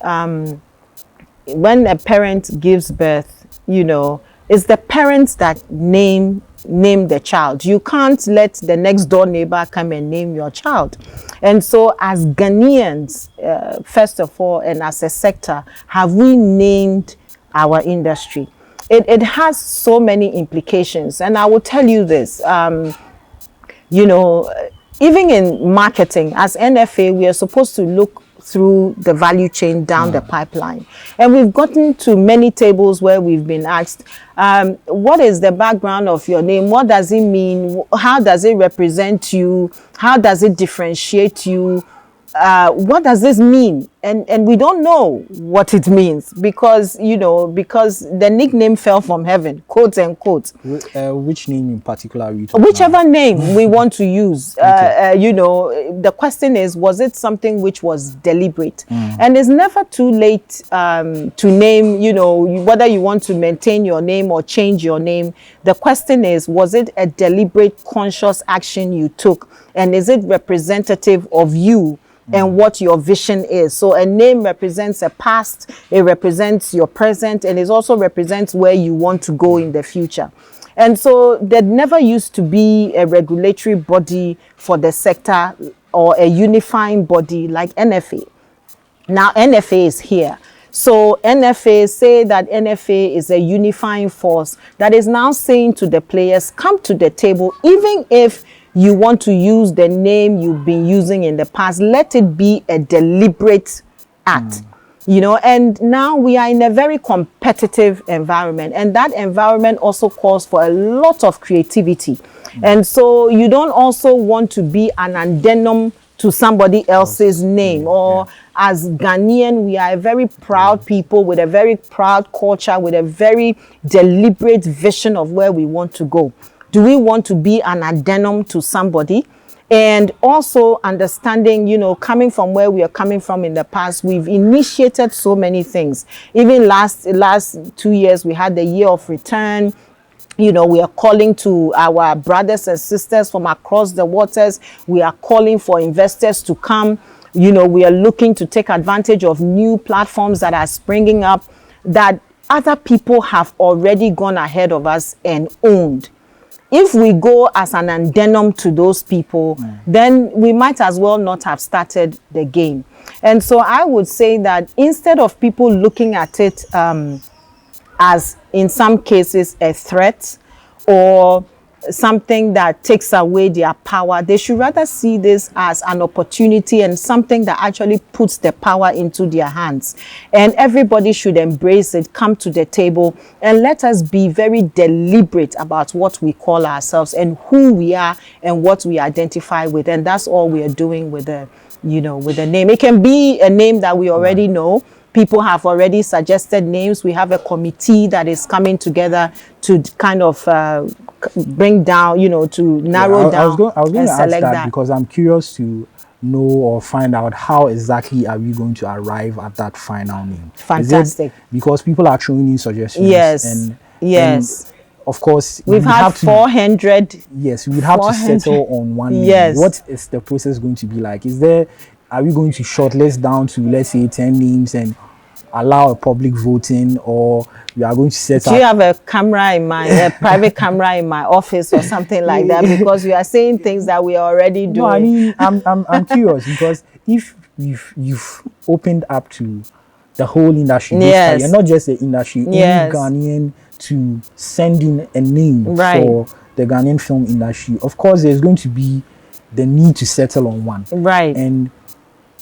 when a parent gives birth, you know, it's the parents that name the child. You can't let the next door neighbor come and name your child. And so as Ghanaians, first of all, and as a sector, have we named our industry? It has so many implications. And I will tell you this, you know, even in marketing, as NFA, we are supposed to look through the value chain down the pipeline. And we've gotten to many tables where we've been asked, what is the background of your name? What does it mean? How does it represent you? How does it differentiate you? What does this mean? And we don't know what it means because, you know, because the nickname fell from heaven, quote unquote. Which name in particular are you talking Whichever about? name we want to use. You know, the question is, was it something which was deliberate? And it's never too late to name, you know, whether you want to maintain your name or change your name. The question is, was it a deliberate, conscious action you took? And is it representative of you and what your vision is? So a name represents a past, it represents your present, and it also represents where you want to go in the future. And so there never used to be a regulatory body for the sector or a unifying body like NFA. Now NFA is here. So NFA say that NFA is a unifying force that is now saying to the players, come to the table, even if you want to use the name you've been using in the past, let it be a deliberate act. You know, and now we are in a very competitive environment, and that environment also calls for a lot of creativity. And so you don't also want to be an addendum to somebody else's name. Or as Ghanaian, we are a very proud people with a very proud culture, with a very deliberate vision of where we want to go. Do we want to be an addendum to somebody? And also understanding, you know, coming from where we are coming from in the past, we've initiated so many things. Even last 2 years, we had the year of return. You know, we are calling to our brothers and sisters from across the waters. We are calling for investors to come. You know, we are looking to take advantage of new platforms that are springing up that other people have already gone ahead of us and owned. if we go as an addendum to those people, then we might as well not have started the game. And so I would say that instead of people looking at it as, in some cases, a threat or something that takes away their power, they should rather see this as an opportunity and something that actually puts the power into their hands. And everybody should embrace it, come to the table, and let us be very deliberate about what we call ourselves and who we are and what we identify with. And that's all we are doing with the, with the name. It can be a name that we already know. People have already suggested names. We have a committee that is coming together to kind of bring down, to narrow down. I was going to ask that because I'm curious to know or find out how exactly are we going to arrive at that final name. Fantastic. Because people are throwing in suggestions. Yes. And of course, we've had 400. Yes, we would have to settle on one name. Yes. What is the process going to be like? Are we going to shortlist down to, let's say, 10 names and allow a public voting, or we are going to set up? Do you have a camera in a private camera in my office or something like that? Because you are saying things that we are already doing. No, I mean, I'm curious because if you've opened up to the whole industry, yes, and not just the industry, yes, any Ghanaian to send in a name right, for the Ghanaian film industry, of course, there's going to be the need to settle on one. Right. And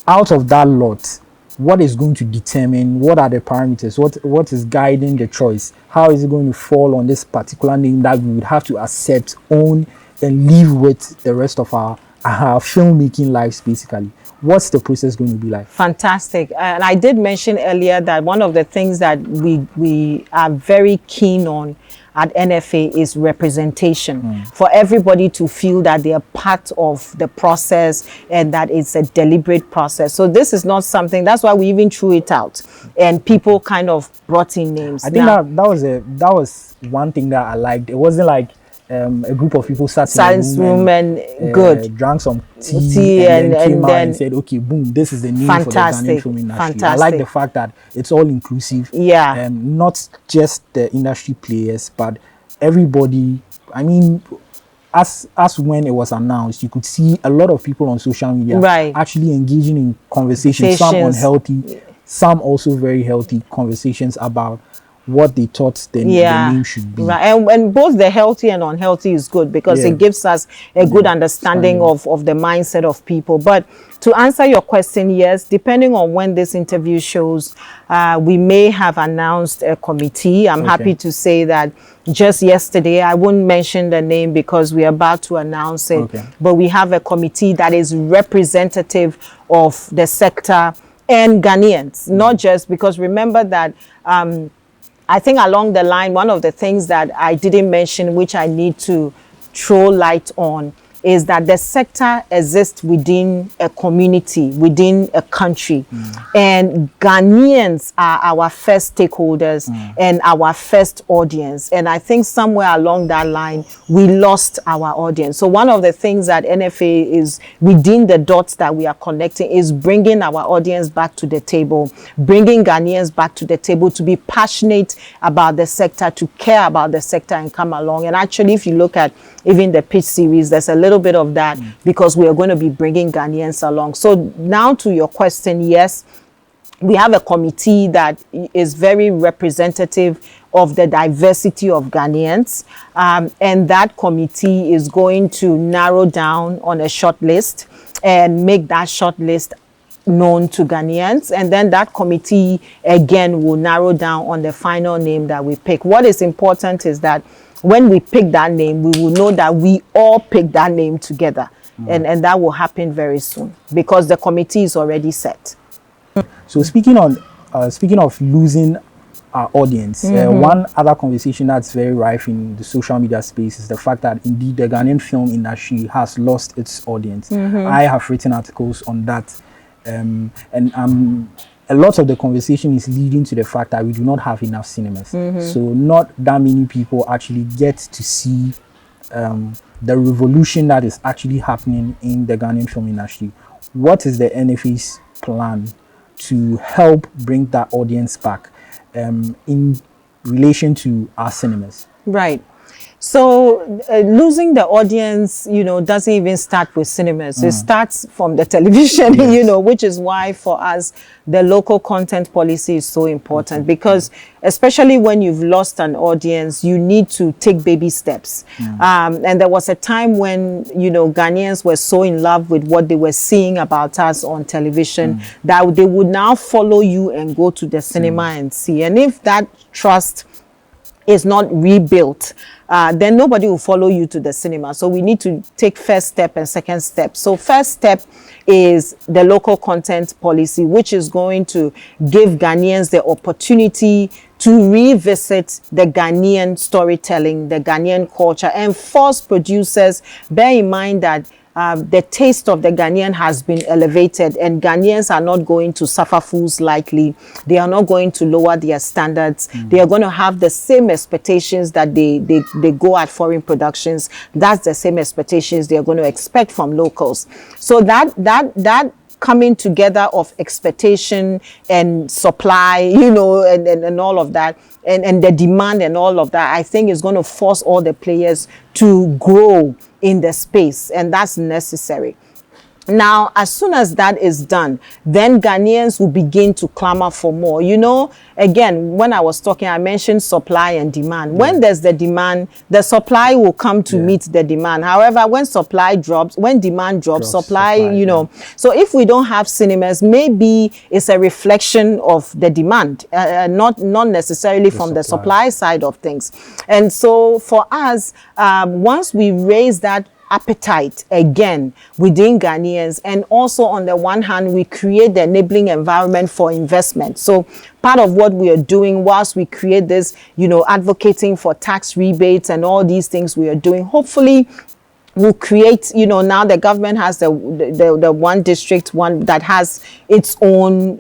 out of that lot, what is going to determine, what are the parameters, what is guiding the choice? How is it going to fall on this particular name that we would have to accept, own, and live with the rest of our filmmaking lives, basically? What's the process going to be like? Fantastic. And I did mention earlier that one of the things that we are very keen on at NFA is representation, for everybody to feel that they are part of the process and that it's a deliberate process. So this is not something, that's why we even threw it out and people kind of brought in names. I think that was one thing that I liked. It wasn't like a group of people sat in a room and drank some tea and then came out and said, okay, boom, this is the name for the Ghanaian film industry. Fantastic. I like the fact that it's all inclusive. Yeah. Not just the industry players, but everybody. I mean, as when it was announced, you could see a lot of people on social media actually engaging in conversations, some unhealthy, some also very healthy conversations about what they thought the name should be. Right. And both the healthy and unhealthy is good because it gives us a good understanding of the mindset of people. But to answer your question, yes, depending on when this interview shows, we may have announced a committee. I'm happy to say that just yesterday, I wouldn't mention the name because we're about to announce it, but we have a committee that is representative of the sector and Ghanaians, not just because remember that I think along the line, one of the things that I didn't mention, which I need to throw light on, is that the sector exists within a community, within a country. And Ghanaians are our first stakeholders and our first audience. And I think somewhere along that line, we lost our audience. So one of the things that NFA is within the dots that we are connecting is bringing our audience back to the table, bringing Ghanaians back to the table to be passionate about the sector, to care about the sector and come along. And actually, if you look at even the pitch series, there's a little bit of that because we are going to be bringing Ghanaians along. So now to your question, yes, we have a committee that is very representative of the diversity of Ghanaians. And that committee is going to narrow down on a short list and make that short list known to Ghanaians. And then that committee, again, will narrow down on the final name that we pick. What is important is that when we pick that name, we will know that we all pick that name together. And that will happen very soon because the committee is already set. So speaking of losing our audience, one other conversation that's very rife in the social media space is the fact that indeed the Ghanaian film industry has lost its audience. I have written articles on that, and a lot of the conversation is leading to the fact that we do not have enough cinemas. So not that many people actually get to see the revolution that is actually happening in the Ghanaian film industry. What is the NFA's plan to help bring that audience back in relation to our cinemas? Right. So losing the audience, doesn't even start with cinemas. It starts from the television, which is why for us, the local content policy is so important because especially when you've lost an audience, you need to take baby steps. And there was a time when, Ghanaians were so in love with what they were seeing about us on television that they would now follow you and go to the cinema and see. And if that trust is not rebuilt, then nobody will follow you to the cinema. So we need to take first step and second step. So first step is the local content policy, which is going to give Ghanaians the opportunity to revisit the Ghanaian storytelling, the Ghanaian culture, and force producers, bear in mind that the taste of the Ghanaian has been elevated and Ghanaians are not going to suffer fools lightly. They are not going to lower their standards. They are going to have the same expectations that they go at foreign productions. That's the same expectations they are going to expect from locals. So that coming together of expectation and supply, and all of that, and the demand and all of that, I think is going to force all the players to grow in the space, and that's necessary. Now, as soon as that is done, then Ghanaians will begin to clamor for more. Again, when I was talking, I mentioned supply and demand. When there's the demand, the supply will come to meet the demand. However, when demand drops, supply, So if we don't have cinemas, maybe it's a reflection of the demand, not necessarily from the supply side of things. And so for us, once we raise that appetite again within Ghanaians, and also on the one hand we create the enabling environment for investment. So part of what we are doing whilst we create this, advocating for tax rebates and all these things we are doing, hopefully will create, now the government has the one district one that has its own,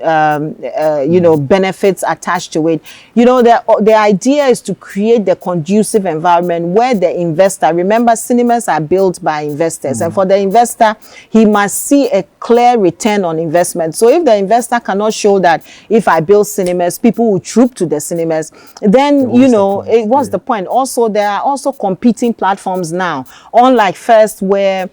benefits attached to it. The idea is to create the conducive environment where the investor, remember cinemas are built by investors, and for the investor, he must see a clear return on investment. So if the investor cannot show that if I build cinemas, people will troop to the cinemas, then, what's the point? Also, there are also competing platforms now, unlike first where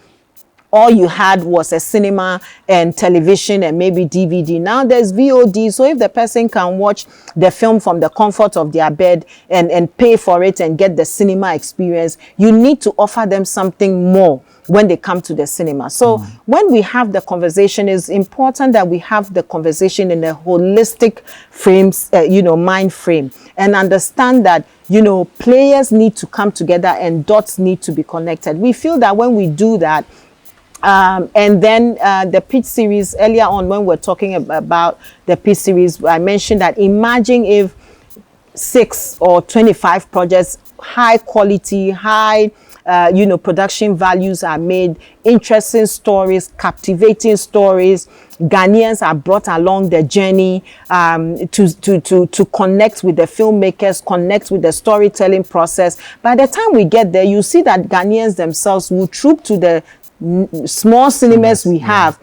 all you had was a cinema and television and maybe DVD. Now there's VOD. So if the person can watch the film from the comfort of their bed and pay for it and get the cinema experience, you need to offer them something more when they come to the cinema. So when we have the conversation, it's important that we have the conversation in a holistic frames, mind frame, and understand that, players need to come together and dots need to be connected. We feel that when we do that, and then the pitch series, earlier on when we're talking about the pitch series, I mentioned that imagine if 6 or 25 projects, high quality, high production values are made, interesting stories, captivating stories. Ghanaians are brought along the journey to connect with the filmmakers, connect with the storytelling process. By the time we get there, you see that Ghanaians themselves will troop to the small cinemas we have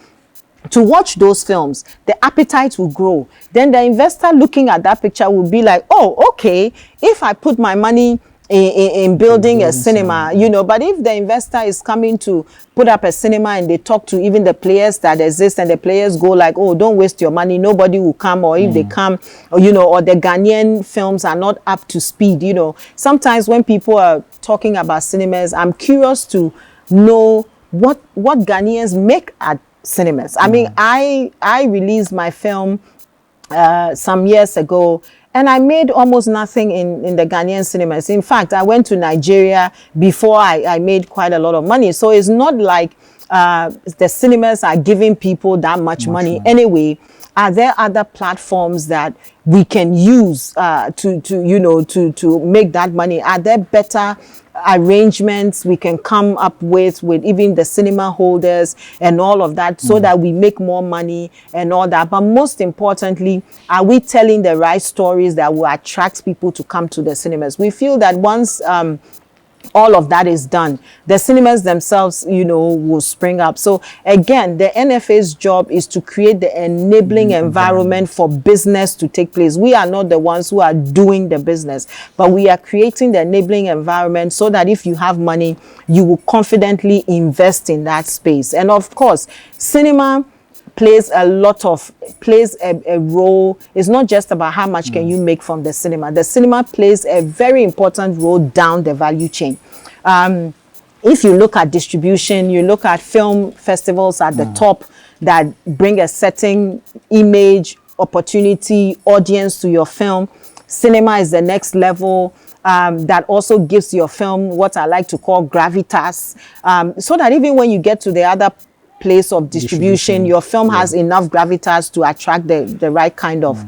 to watch those films. The appetite will grow. Then the investor looking at that picture will be like, oh, okay, if I put my money in building a cinema, but if the investor is coming to put up a cinema and they talk to even the players that exist and the players go like, oh, don't waste your money, nobody will come, or if they come, or the Ghanaian films are not up to speed, Sometimes when people are talking about cinemas, I'm curious to know what Ghanaians make at cinemas. I mean, I released my film some years ago, and I made almost nothing in the Ghanaian cinemas. In fact, I went to Nigeria before I made quite a lot of money. So it's not like the cinemas are giving people that much money. Anyway, are there other platforms that we can use to make that money? Are there better arrangements we can come up with even the cinema holders and all of that, so that we make more money and all that? But most importantly, are we telling the right stories that will attract people to come to the cinemas? We feel that once all of that is done, the cinemas themselves, will spring up. So again, the NFA's job is to create the enabling environment for business to take place. We are not the ones who are doing the business, but we are creating the enabling environment so that if you have money, you will confidently invest in that space. And of course, cinema plays a role. It's not just about how much can you make from the cinema. The cinema plays a very important role down the value chain. If you look at distribution, you look at film festivals at the top that bring a certain image, opportunity, audience to your film. Cinema is the next level. That also gives your film what I like to call gravitas, so that even when you get to the other place of distribution, your film has enough gravitas to attract the right kind of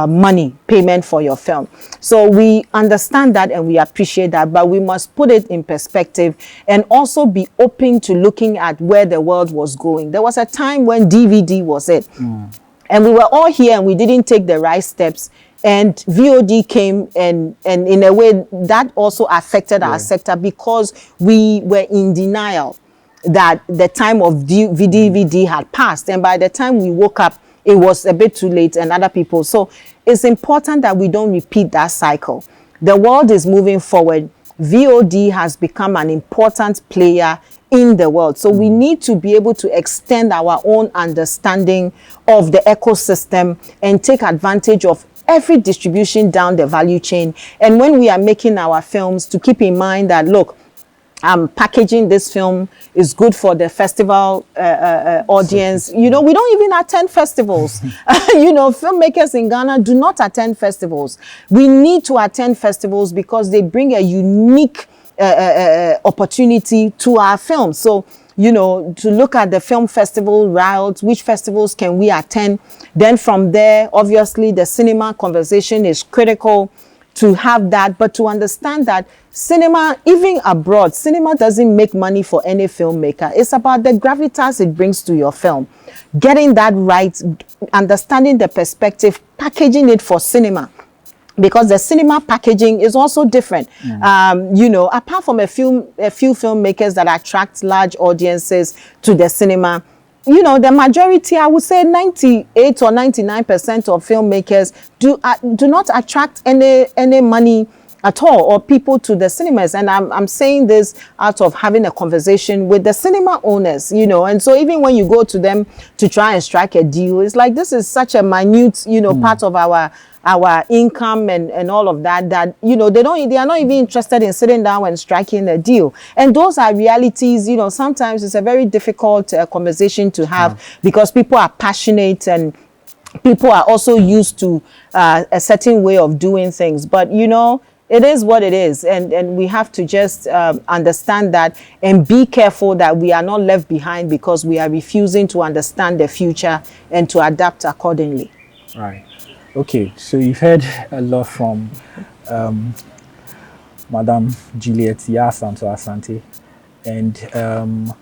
money payment for your film. So we understand that and we appreciate that, but we must put it in perspective and also be open to looking at where the world was going. There was a time when DVD was it, and we were all here and we didn't take the right steps. And VOD came, and in a way that also affected our sector, because we were in denial that the time of DVD had passed. And by the time we woke up, it was a bit too late and other people. So it's important that we don't repeat that cycle. The world is moving forward. VOD has become an important player in the world. So we need to be able to extend our own understanding of the ecosystem and take advantage of every distribution down the value chain. And when we are making our films, to keep in mind that, look, packaging this film is good for the festival audience. We don't even attend festivals. Filmmakers in Ghana do not attend festivals. We need to attend festivals because they bring a unique opportunity to our films. So, to look at the film festival routes, which festivals can we attend? Then from there, obviously, the cinema conversation is critical to have that, but to understand that cinema, even abroad, cinema doesn't make money for any filmmaker. It's about the gravitas it brings to your film. Getting that right, understanding the perspective, packaging it for cinema. Because the cinema packaging is also different. Apart from a few filmmakers that attract large audiences to the cinema, the majority, I would say 98 or 99% of filmmakers do not attract any money at all, or people to the cinemas. And I'm saying this out of having a conversation with the cinema owners, and so even when you go to them to try and strike a deal, it's like, this is such a minute, part of our income and all of that, they are not even interested in sitting down and striking a deal. And those are realities. Sometimes it's a very difficult conversation to have, because people are passionate and people are also used to a certain way of doing things. But it is what it is, and we have to just understand that and be careful that we are not left behind because we are refusing to understand the future and to adapt accordingly. Right. Okay, so you've heard a lot from Madam Juliet, Asante, and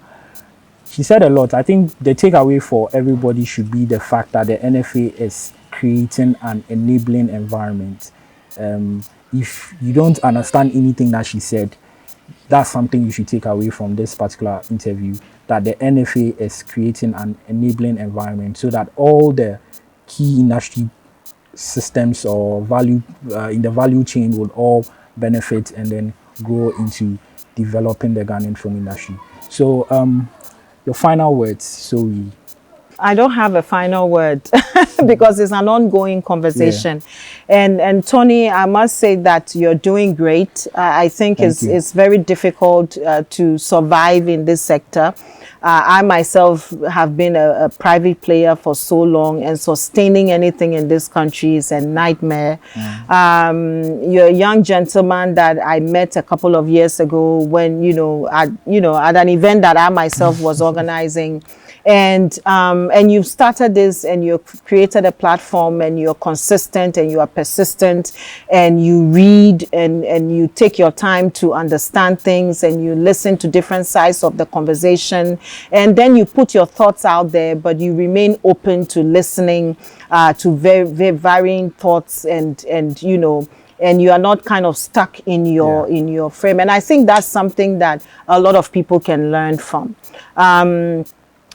she said a lot. I think the takeaway for everybody should be the fact that the NFA is creating an enabling environment. If you don't understand anything that she said, that's something you should take away from this particular interview, that the NFA is creating an enabling environment so that all the key industry systems or value in the value chain will all benefit and then grow into developing the Ghanaian film industry. So your final words, Zoe. I don't have a final word because it's an ongoing conversation. And Tony, I must say that you're doing great. I think it's very difficult to survive in this sector. I myself have been a private player for so long, and sustaining anything in this country is a nightmare. You're a young gentleman that I met a couple of years ago when, at an event that I myself was organizing. And you've started this and you've created a platform and you're consistent and you are persistent and you read and you take your time to understand things and you listen to different sides of the conversation, and then you put your thoughts out there, but you remain open to listening to very, very varying thoughts and and you are not kind of stuck in your frame. And I think that's something that a lot of people can learn from.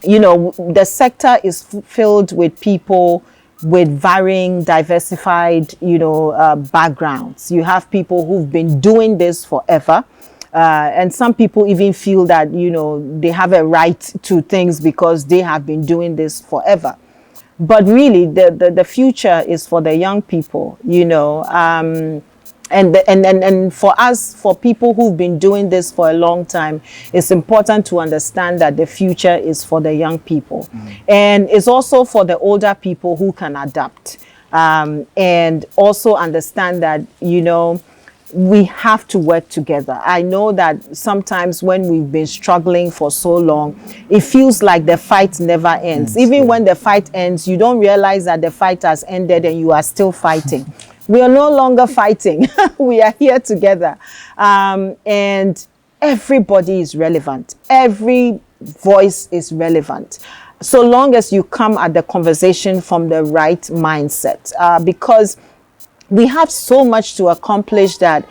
You know, the sector is filled with people with varying, diversified, you know, backgrounds. You have people who've been doing this forever. And some people even feel that, you know, they have a right to things because they have been doing this forever. But really, the future is for the young people, you know. And for us, for people who've been doing this for a long time, it's important to understand that the future is for the young people. And it's also for the older people who can adapt. And also understand that, you know, we have to work together. I know that sometimes when we've been struggling for so long, it feels like the fight never ends. Even when the fight ends, you don't realize that the fight has ended and you are still fighting. We are no longer fighting. We are here together. And everybody is relevant. Every voice is relevant. So long as you come at the conversation from the right mindset. Because we have so much to accomplish that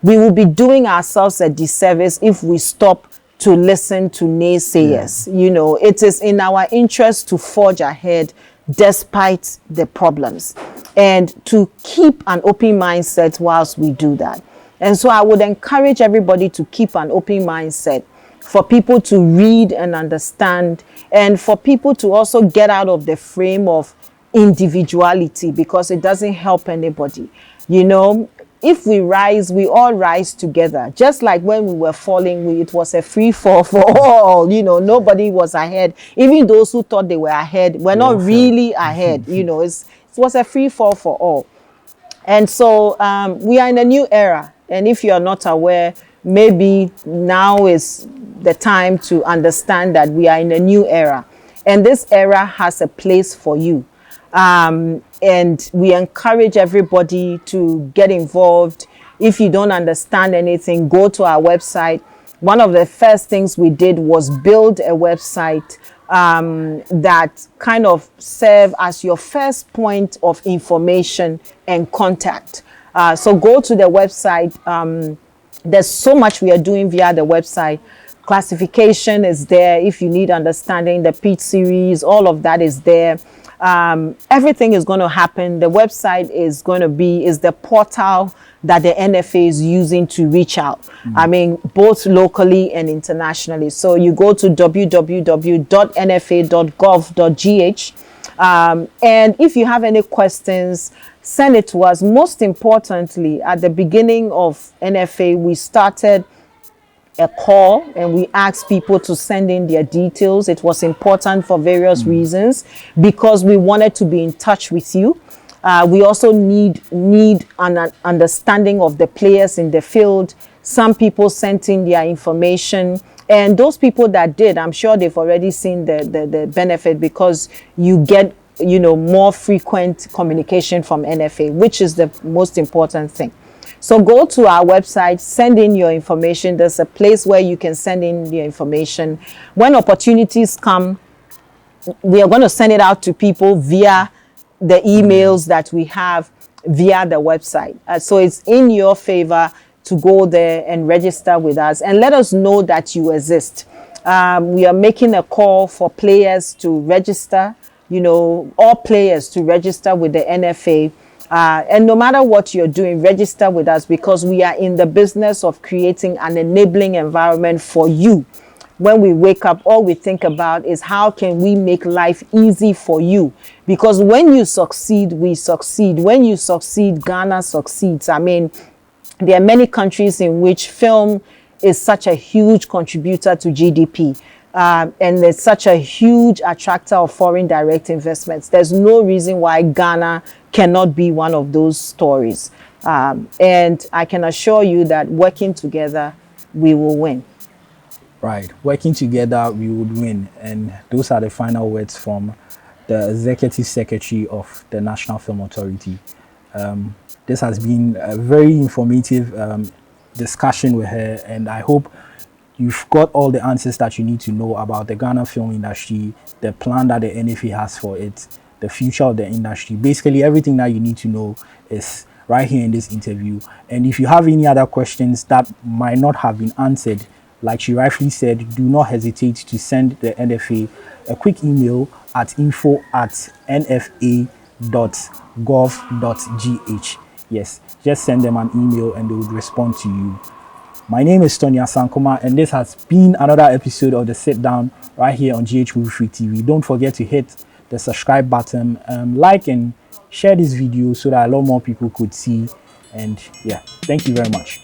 we will be doing ourselves a disservice if we stop to listen to naysayers. You know, it is in our interest to forge ahead despite the problems, and to keep an open mindset whilst we do that. And so I would encourage everybody to keep an open mindset, for people to read and understand, and for people to also get out of the frame of individuality, because it doesn't help anybody. You know, if we rise, we all rise together. Just like when we were falling, it was a free fall for all. You know, nobody was ahead. Even those who thought they were ahead were not really ahead. You know, it was a free fall for all. And so we are in a new era. And if you are not aware, maybe now is the time to understand that we are in a new era. And this era has a place for you. And we encourage everybody to get involved. If you don't understand anything, go to our website. One of the first things we did was build a website that kind of serve as your first point of information and contact. So go to the website. There's so much we are doing via the website. Classification is there. If you need understanding, the pitch series, all of that is there. Everything is going to happen. The website is going to is the portal that the NFA is using to reach out. I mean, both locally and internationally. So you go to www.nfa.gov.gh. And if you have any questions, send it to us. Most importantly, at the beginning of NFA, we started a call and we asked people to send in their details. It was important for various reasons, because we wanted to be in touch with you. We also need an understanding of the players in the field. Some people sent in their information, and those people that did, I'm sure they've already seen the benefit, because you get, you know, more frequent communication from NFA, which is the most important thing. So go to our website, send in your information. There's a place where you can send in your information. When opportunities come, we are going to send it out to people via the emails that we have via the website. So it's in your favor to go there and register with us and let us know that you exist. We are making a call for players to register, you know, all players to register with the NFA. And no matter what you're doing, register with us, because we are in the business of creating an enabling environment for you. When we wake up, all we think about is how can we make life easy for you? Because when you succeed, we succeed. When you succeed, Ghana succeeds. I mean, there are many countries in which film is such a huge contributor to GDP. And it's such a huge attractor of foreign direct investments. There's no reason why Ghana cannot be one of those stories. And I can assure you that working together, we will win. Right. Working together, we would win. And those are the final words from the Executive Secretary of the National Film Authority. This has been a very informative discussion with her, and I hope you've got all the answers that you need to know about the Ghana film industry, the plan that the NFA has for it, the future of the industry. Basically, everything that you need to know is right here in this interview. And if you have any other questions that might not have been answered, like she rightfully said, do not hesitate to send the NFA a quick email at info@nfa.gov.gh. Yes, just send them an email and they would respond to you. My name is Tony Asankoma, and this has been another episode of The Sit Down right here on GH Movie Freak TV. Don't forget to hit the subscribe button, like and share this video so that a lot more people could see. And yeah, thank you very much.